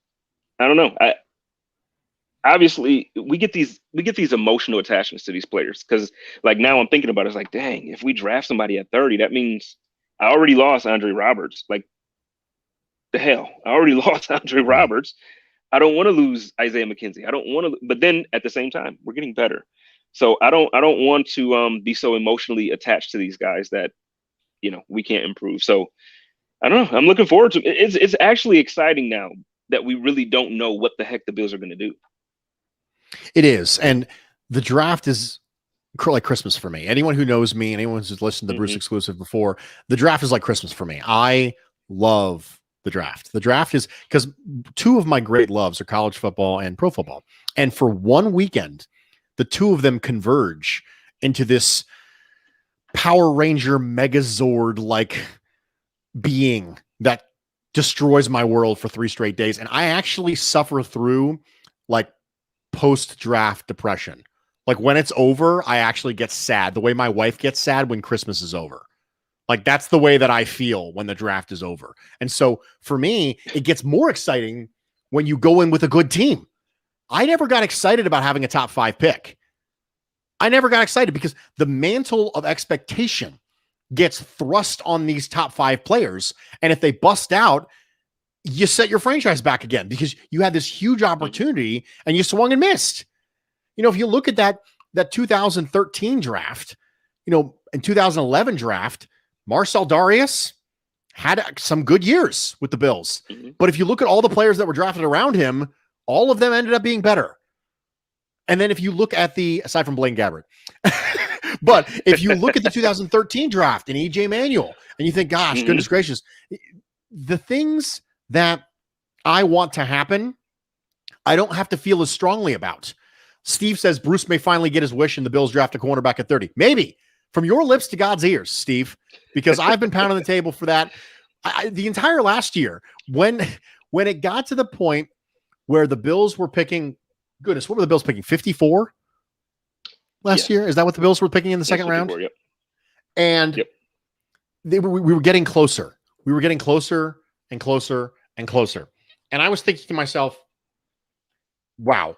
I don't know. Obviously, we get these emotional attachments to these players because, like, now I'm thinking about it. It's like, dang, if we draft somebody at 30, that means I already lost Andre Roberts. Like, the hell, I already lost Andre Roberts. I don't want to lose Isaiah McKenzie. I don't want to, but then at the same time, we're getting better. So I don't want to be so emotionally attached to these guys that, we can't improve. So I don't know. I'm looking forward to it. It's actually exciting now that we really don't know what the heck the Bills are going to do. It is. And the draft is like Christmas for me. Anyone who knows me, anyone who's listened to the Bruce Exclusive before, the draft is like Christmas for me. I love the draft. The draft is because two of my great loves are college football and pro football. And for one weekend, the two of them converge into this Power Ranger Megazord like being that destroys my world for 3 straight days. And I actually suffer through like post-draft depression. Like when it's over, I actually get sad the way my wife gets sad when Christmas is over. Like that's the way that I feel when the draft is over. And so for me, it gets more exciting when you go in with a good team. I never got excited about having a top 5 pick. I never got excited because the mantle of expectation gets thrust on these top 5 players. And if they bust out, you set your franchise back again because you had this huge opportunity and you swung and missed. You know, if you look at that 2013 draft, you know, in 2011 draft, Marcel Darius had some good years with the Bills. Mm-hmm. But if you look at all the players that were drafted around him, all of them ended up being better. And then if you look at aside from Blaine Gabbert, but if you look at the 2013 draft and EJ Manuel and you think, gosh, goodness gracious, the things that I want to happen, I don't have to feel as strongly about. Steve says Bruce may finally get his wish and the Bills draft a cornerback at 30. Maybe. From your lips to God's ears, Steve, because I've been pounding the table for that the entire last year. When it got to the point where the Bills were picking, goodness, what were the Bills picking? 54 last year? Is that what the Bills were picking in the second round? Yep. And we were getting closer. We were getting closer and closer and closer. And I was thinking to myself, wow,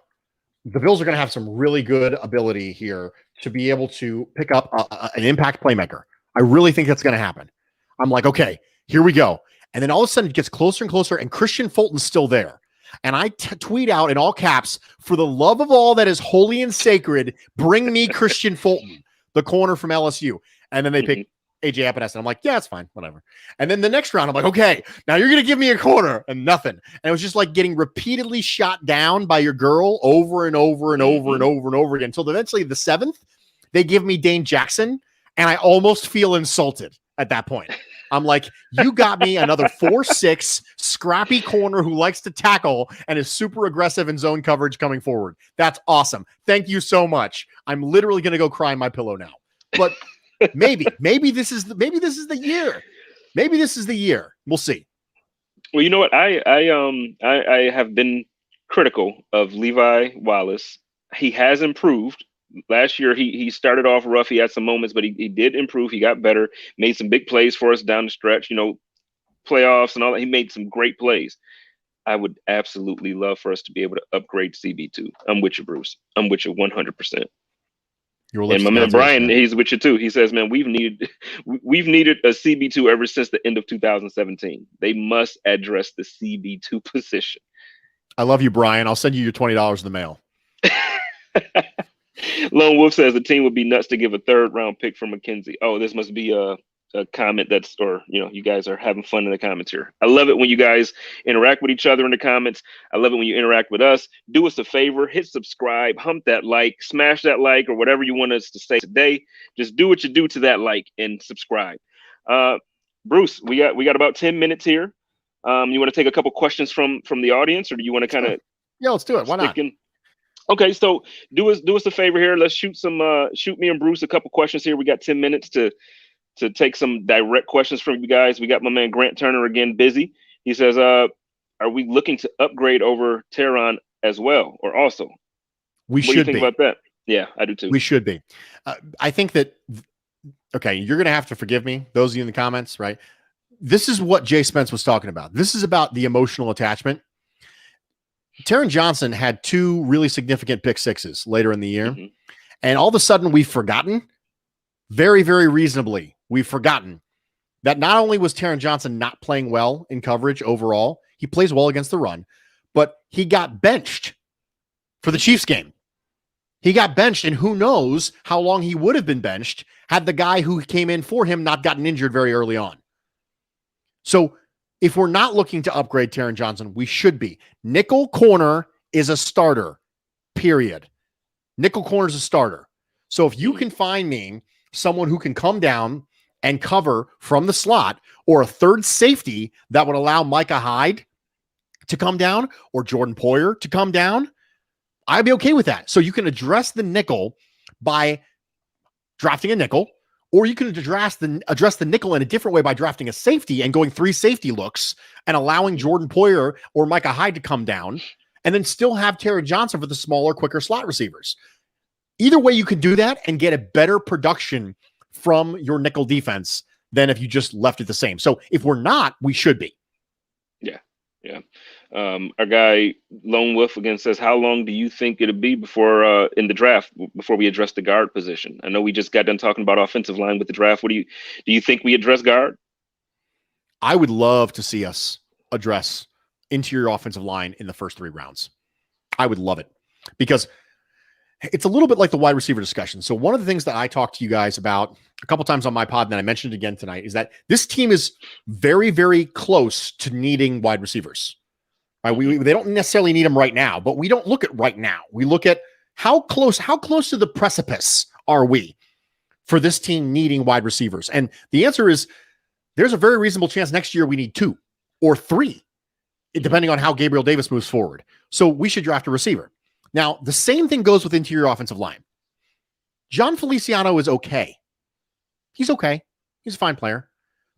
the Bills are going to have some really good ability here to be able to pick up an impact playmaker. I really think that's going to happen. I'm like, okay, here we go. And then all of a sudden it gets closer and closer and Christian Fulton's still there. And I tweet out in all caps, for the love of all that is holy and sacred, bring me Christian Fulton, the corner from LSU. And then they pick AJ Epinesa. And I'm like, yeah, it's fine, whatever. And then the next round, I'm like, okay, now you're going to give me a corner and nothing. And it was just like getting repeatedly shot down by your girl over and over and over and over and over again. Until eventually the 7th, they give me Dane Jackson. And I almost feel insulted at that point. I'm like, you got me another 4'6" scrappy corner who likes to tackle and is super aggressive in zone coverage coming forward. That's awesome. Thank you so much. I'm literally going to go cry in my pillow now. But maybe this is the year. Maybe this is the year. We'll see. Well, you know what? I have been critical of Levi Wallace. He has improved. Last year, he started off rough. He had some moments, but he did improve. He got better, made some big plays for us down the stretch, you know, playoffs and all that. He made some great plays. I would absolutely love for us to be able to upgrade CB2. I'm with you, Bruce. I'm with you 100%. And my man Brian, he's with you too. He says, man, we've needed a CB2 ever since the end of 2017. They must address the CB2 position. I love you, Brian. I'll send you your $20 in the mail. Lone Wolf says the team would be nuts to give a 3rd round pick for McKenzie. Oh, this must be a comment you guys are having fun in the comments here. I love it when you guys interact with each other in the comments. I love it when you interact with us. Do us a favor, hit subscribe, hump that like, smash that like, or whatever you want us to say today. Just do what you do to that like and subscribe. Bruce, we got about 10 minutes here. You want to take a couple questions from the audience, or do you want to kind of? Yeah, let's do it. Why not? Okay, so do us a favor here. Let's shoot me and Bruce a couple questions here. We got 10 minutes to take some direct questions from you guys. We got my man Grant Turner again busy. He says, are we looking to upgrade over Teron as well, or also? We should be. What do you think about that? Yeah, I do too. We should be. I think that, okay, you're going to have to forgive me, those of you in the comments, right? This is what Jay Spence was talking about. This is about the emotional attachment. Taron Johnson had 2 really significant pick sixes later in the year. And all of a sudden we've forgotten, very, very reasonably, we've forgotten that not only was Taron Johnson not playing well in coverage overall, he plays well against the run, but he got benched for the Chiefs game. He got benched, and who knows how long he would have been benched had the guy who came in for him not gotten injured very early on. So if we're not looking to upgrade Taron Johnson, we should be. Nickel corner is a starter, period. Nickel corner is a starter. So if you can find me someone who can come down and cover from the slot, or a 3rd safety that would allow Micah Hyde to come down, or Jordan Poyer to come down, I'd be okay with that. So you can address the nickel by drafting a nickel, Or you can address the nickel in a different way by drafting a safety and going 3 safety looks and allowing Jordan Poyer or Micah Hyde to come down, and then still have Terry Johnson for the smaller, quicker slot receivers. Either way, you can do that and get a better production from your nickel defense than if you just left it the same. So if we're not, we should be. Yeah. Our guy Lone Wolf again says, how long do you think it'll be before in the draft before we address the guard position? I know we just got done talking about offensive line with the draft. Do you think we address guard? I would love to see us address interior offensive line in the first 3 rounds. I would love it because it's a little bit like the wide receiver discussion. So one of the things that I talked to you guys about a couple times on my pod, and then I mentioned it again tonight, is that this team is very, very close to needing wide receivers. Right? They don't necessarily need them right now, but we don't look at right now. We look at how close to the precipice are we for this team needing wide receivers? And the answer is there's a very reasonable chance next year we need 2 or 3, depending on how Gabriel Davis moves forward. So we should draft a receiver. Now, the same thing goes with interior offensive line. John Feliciano is okay. He's okay. He's a fine player.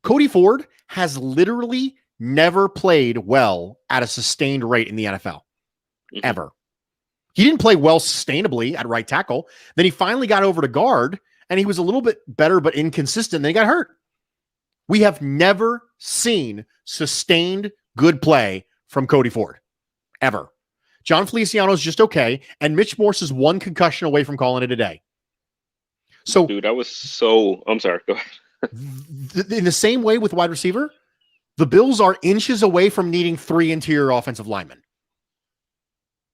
Cody Ford has literally never played well at a sustained rate in the NFL, ever. He didn't play well sustainably at right tackle. Then he finally got over to guard, and he was a little bit better but inconsistent. Then he got hurt. We have never seen sustained good play from Cody Ford, ever. John Feliciano is just okay, and Mitch Morse is 1 concussion away from calling it a day. So, dude, I'm sorry. Go ahead. In the same way with wide receiver, the Bills are inches away from needing 3 interior offensive linemen.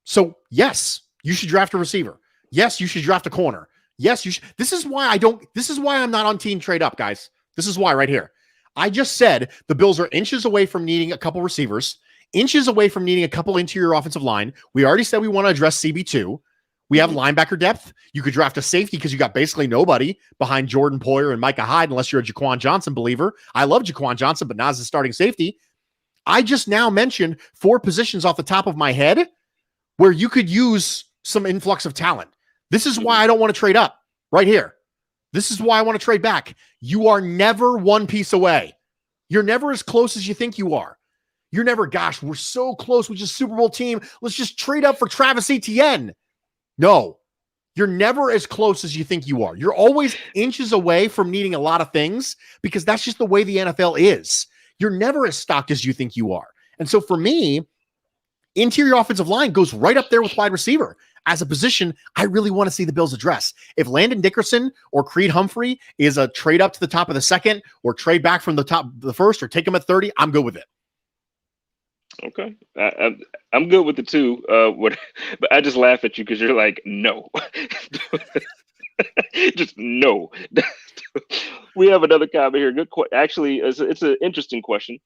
So, yes, you should draft a receiver. Yes, you should draft a corner. Yes, you should. This is why I'm not on team trade up, guys. This is why right here. I just said the Bills are inches away from needing a couple receivers, inches away from needing a couple interior offensive line. We already said we want to address CB2. We have linebacker depth. You could draft a safety because you got basically nobody behind Jordan Poyer and Micah Hyde, unless you're a Jaquan Johnson believer. I love Jaquan Johnson, but not as a starting safety. I just now mentioned 4 positions off the top of my head where you could use some influx of talent. This is why I don't want to trade up right here. This is why I want to trade back. You are never 1 piece away. You're never as close as you think you are. You're never, gosh, we're so close with just Super Bowl team. Let's just trade up for Travis Etienne. No, you're never as close as you think you are. You're always inches away from needing a lot of things because that's just the way the NFL is. You're never as stocked as you think you are. And so for me, interior offensive line goes right up there with wide receiver as a position I really want to see the Bills address. If Landon Dickerson or Creed Humphrey is a trade up to the top of the second or trade back from the top of the first or take them at 30, I'm good with it. Okay, I'm good with the 2. But I just laugh at you because you're like, no, just no. We have another comment here. Good question. Actually, it's an interesting question.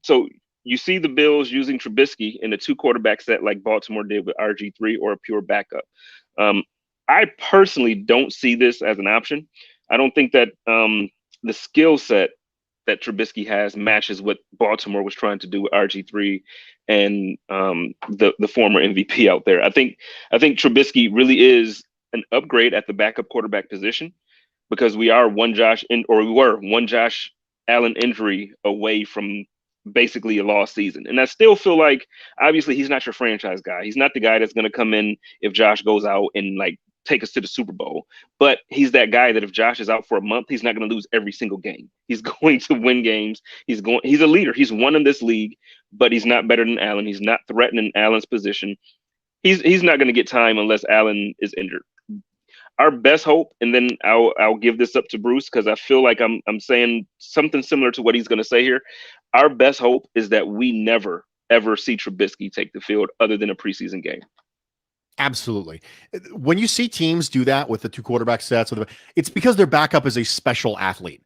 So you see the Bills using Trubisky in a 2 quarterback set like Baltimore did with RG3 or a pure backup. I personally don't see this as an option. I don't think that the skill set that Trubisky has matches what Baltimore was trying to do with RG3 and the former MVP out there. I think Trubisky really is an upgrade at the backup quarterback position because we were one Josh Allen injury away from basically a lost season. And I still feel like obviously he's not your franchise guy. He's not the guy that's going to come in if Josh goes out and like take us to the Super Bowl. But he's that guy that if Josh is out for a month, he's not going to lose every single game. He's going to win games. He's a leader. He's won in this league, but he's not better than Allen. He's not threatening Allen's position. He's not going to get time unless Allen is injured. Our best hope, and then I'll give this up to Bruce because I feel like I'm saying something similar to what he's going to say here. Our best hope is that we never, ever see Trubisky take the field other than a preseason game. Absolutely. When you see teams do that with the 2 quarterback sets, it's because their backup is a special athlete.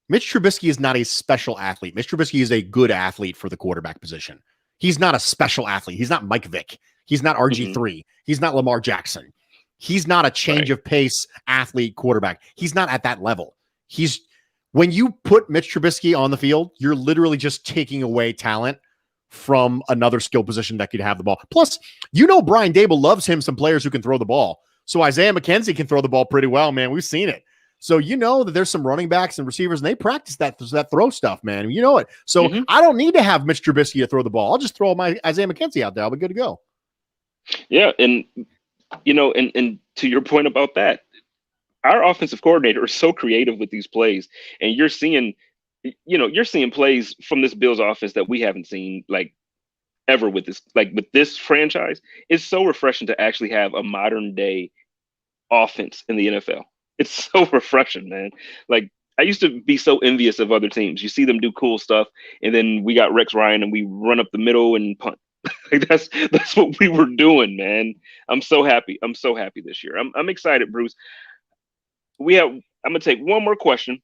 Mitch Trubisky is not a special athlete. Mitch Trubisky is a good athlete for the quarterback position. He's not a special athlete. He's not Mike Vick. He's not RG3. Mm-hmm. He's not Lamar Jackson. He's not a change of pace athlete quarterback. He's not at that level. When you put Mitch Trubisky on the field, you're literally just taking away talent from another skill position that could have the ball. Plus, Brian Dable loves him some players who can throw the ball. So Isaiah McKenzie can throw the ball pretty well, man. We've seen it. So you know that there's some running backs and receivers, and they practice that throw stuff, man. You know it. So I don't need to have Mitch Trubisky to throw the ball. I'll just throw my Isaiah McKenzie out there. I'll be good to go. Yeah, and and to your point about that, our offensive coordinator is so creative with these plays, and you're seeing plays from this Bills offense that we haven't seen like ever with this franchise. It's so refreshing to actually have a modern day offense in the NFL. It's so refreshing, man. Like, I used to be so envious of other teams. You see them do cool stuff, and then we got Rex Ryan and we run up the middle and punt. Like, that's what we were doing, man. I'm so happy. I'm so happy this year. I'm excited, Bruce. I'm gonna take one more question,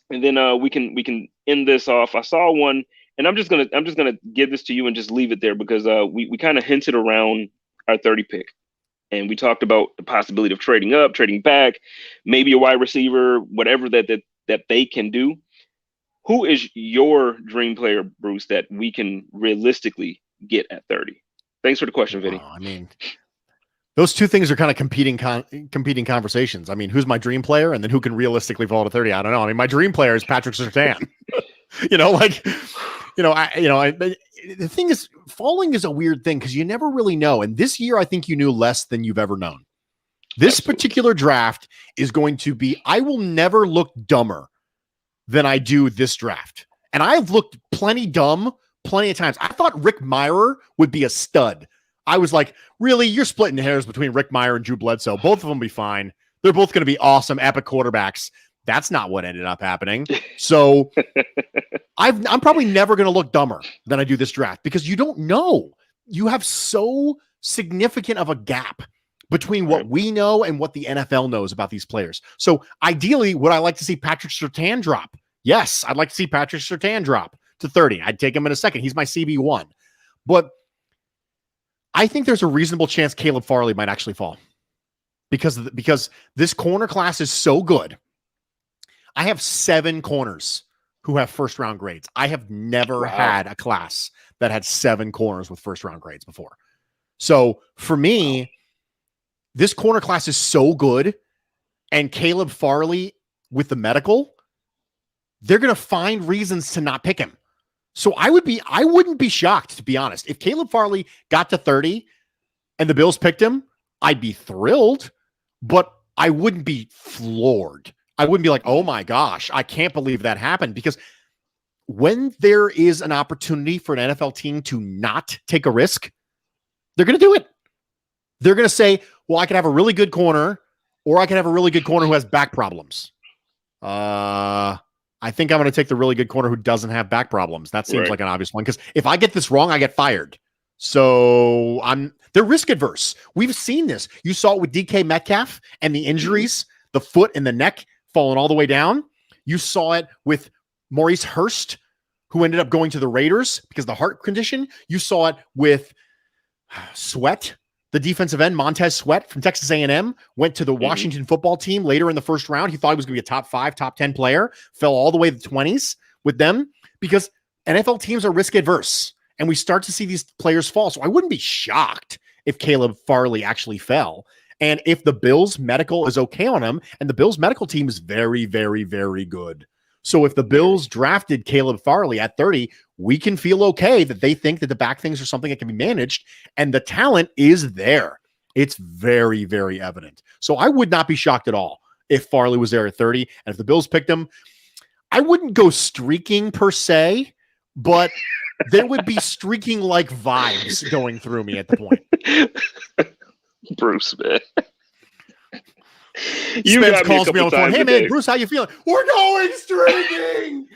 and then we can end this off. I saw one, and I'm just gonna give this to you and just leave it there because we kind of hinted around our 30 pick. And we talked about the possibility of trading up, trading back, maybe a wide receiver, whatever that they can do. Who is your dream player, Bruce, that we can realistically get at 30? Thanks for the question, Vinny. I mean, those two things are kind of competing conversations. I mean, who's my dream player, and then who can realistically fall to 30? I don't know. I mean, my dream player is Patrick Surtain. The thing is, falling is a weird thing because you never really know. And this year, I think you knew less than you've ever known. This particular draft is going to be, I will never look dumber than I do this draft. And I've looked plenty dumb plenty of times. I thought Rick Mirer would be a stud. I was like, really? You're splitting hairs between Rick Mirer and Drew Bledsoe. Both of them will be fine. They're both going to be awesome, epic quarterbacks. That's not what ended up happening. So I'm probably never going to look dumber than I do this draft because you don't know. You have so significant of a gap between what we know and what the NFL knows about these players. So ideally, would I like to see Patrick Surtain drop? Yes, I'd like to see Patrick Surtain drop to 30. I'd take him in a second. He's my CB1. But I think there's a reasonable chance Caleb Farley might actually fall because this corner class is so good. I have 7 corners who have first-round grades. I have never had a class that had 7 corners with first-round grades before. So for me, this corner class is so good, and Caleb Farley with the medical, they're going to find reasons to not pick him. So I wouldn't be shocked, to be honest. If Caleb Farley got to 30 and the Bills picked him, I'd be thrilled, but I wouldn't be floored. I wouldn't be like, oh my gosh, I can't believe that happened. Because when there is an opportunity for an NFL team to not take a risk, they're going to do it. They're going to say, well, I could have a really good corner, or I could have a really good corner who has back problems. I think I'm going to take the really good corner who doesn't have back problems. That seems like an obvious one. Because if I get this wrong, I get fired. So they're risk adverse. We've seen this. You saw it with DK Metcalf and the injuries, the foot and the neck falling all the way down. You saw it with Maurice Hurst, who ended up going to the Raiders because of the heart condition. You saw it with Sweat, the defensive end, Montez Sweat from Texas A&M, went to the Washington football team later in the first round. He thought he was going to be a top 5, top 10 player, fell all the way to the 20s with them because NFL teams are risk adverse, and we start to see these players fall. So I wouldn't be shocked if Caleb Farley actually fell. And if the Bills medical is okay on him, and the Bills medical team is very, very, very good. So if the Bills drafted Caleb Farley at 30, we can feel okay that they think that the back things are something that can be managed, and the talent is there. It's very, very evident. So I would not be shocked at all if Farley was there at 30. And if the Bills picked him, I wouldn't go streaking per se, but there would be streaking like vibes going through me at the point. Bruce, man. Spence calls me on the phone. Hey, man, Bruce, how you feeling? We're going streaking.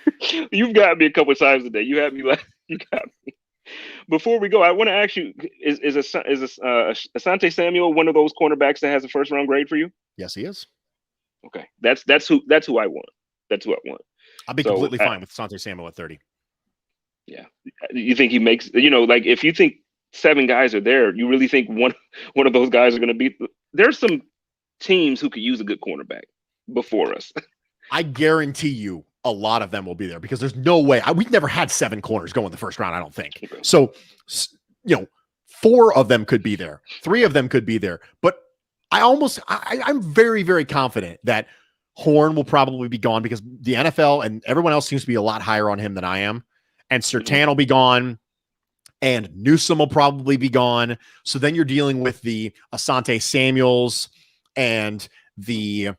You've got me a couple of times today. You had me like, you got me. Before we go, I want to ask you: Is Asante Samuel one of those cornerbacks that has a first round grade for you? Yes, he is. Okay, that's who I want. That's who I want. I'll be completely fine with Asante Samuel at 30. Yeah, you think he makes? Like if you think 7 guys are there, you really think one of those guys are going to be? There's some teams who could use a good cornerback before us. I guarantee you a lot of them will be there because there's no way. We've never had 7 corners go in the first round, I don't think. Okay. So, 4 of them could be there. 3 of them could be there. But I'm very, very confident that Horn will probably be gone because the NFL and everyone else seems to be a lot higher on him than I am. And Surtain will be gone. And Newsome will probably be gone. So then you're dealing with the Asante Samuels and you're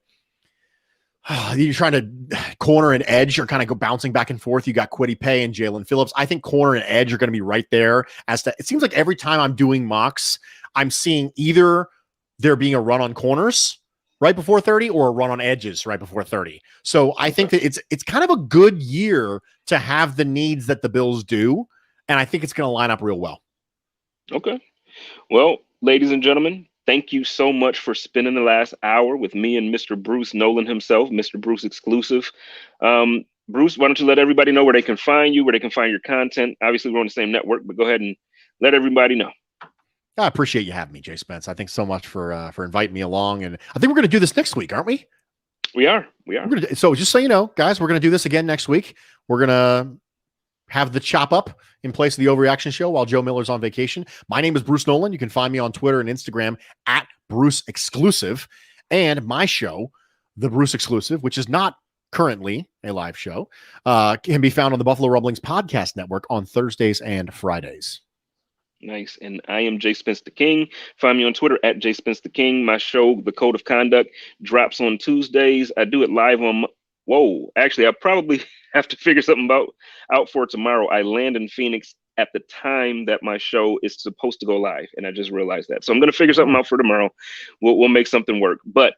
trying to corner and edge or kind of go bouncing back and forth. You got Kwity Paye and Jalen Phillips. I think corner and edge are going to be right there. It seems like every time I'm doing mocks, I'm seeing either there being a run on corners right before 30 or a run on edges right before 30. So I think that it's kind of a good year to have the needs that the Bills do. And I think it's going to line up real well. Okay. Well, ladies and gentlemen, thank you so much for spending the last hour with me and Mr. Bruce Nolan himself, Mr. Bruce Exclusive. Bruce, why don't you let everybody know where they can find you, where they can find your content? Obviously, we're on the same network, but go ahead and let everybody know. I appreciate you having me, Jay Spence. I think so much for inviting me along. And I think we're going to do this next week, aren't we? We are. So just so you know, guys, we're going to do this again next week. We're going to have the chop up in place of the Overreaction show while Joe Miller's on vacation. My name is Bruce Nolan. You can find me on Twitter and Instagram at Bruce Exclusive, and my show, The Bruce Exclusive, which is not currently a live show, can be found on the Buffalo Rumblings Podcast Network on Thursdays and Fridays. Nice. And I am JSpenceTheKing. Find me on Twitter at JSpenceTheKing. My show, The Code of Conduct, drops on Tuesdays. I do it live on. Actually, I probably have to figure something out for tomorrow. I land in Phoenix at the time that my show is supposed to go live, and I just realized that. So I'm going to figure something out for tomorrow. We'll make something work. But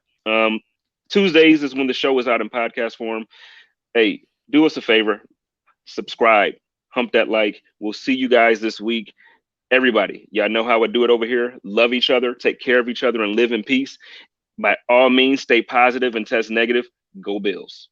Tuesdays is when the show is out in podcast form. Hey, do us a favor. Subscribe. Hump that like. We'll see you guys this week. Everybody, y'all know how I do it over here. Love each other, take care of each other, and live in peace. By all means, stay positive and test negative. Go Bills.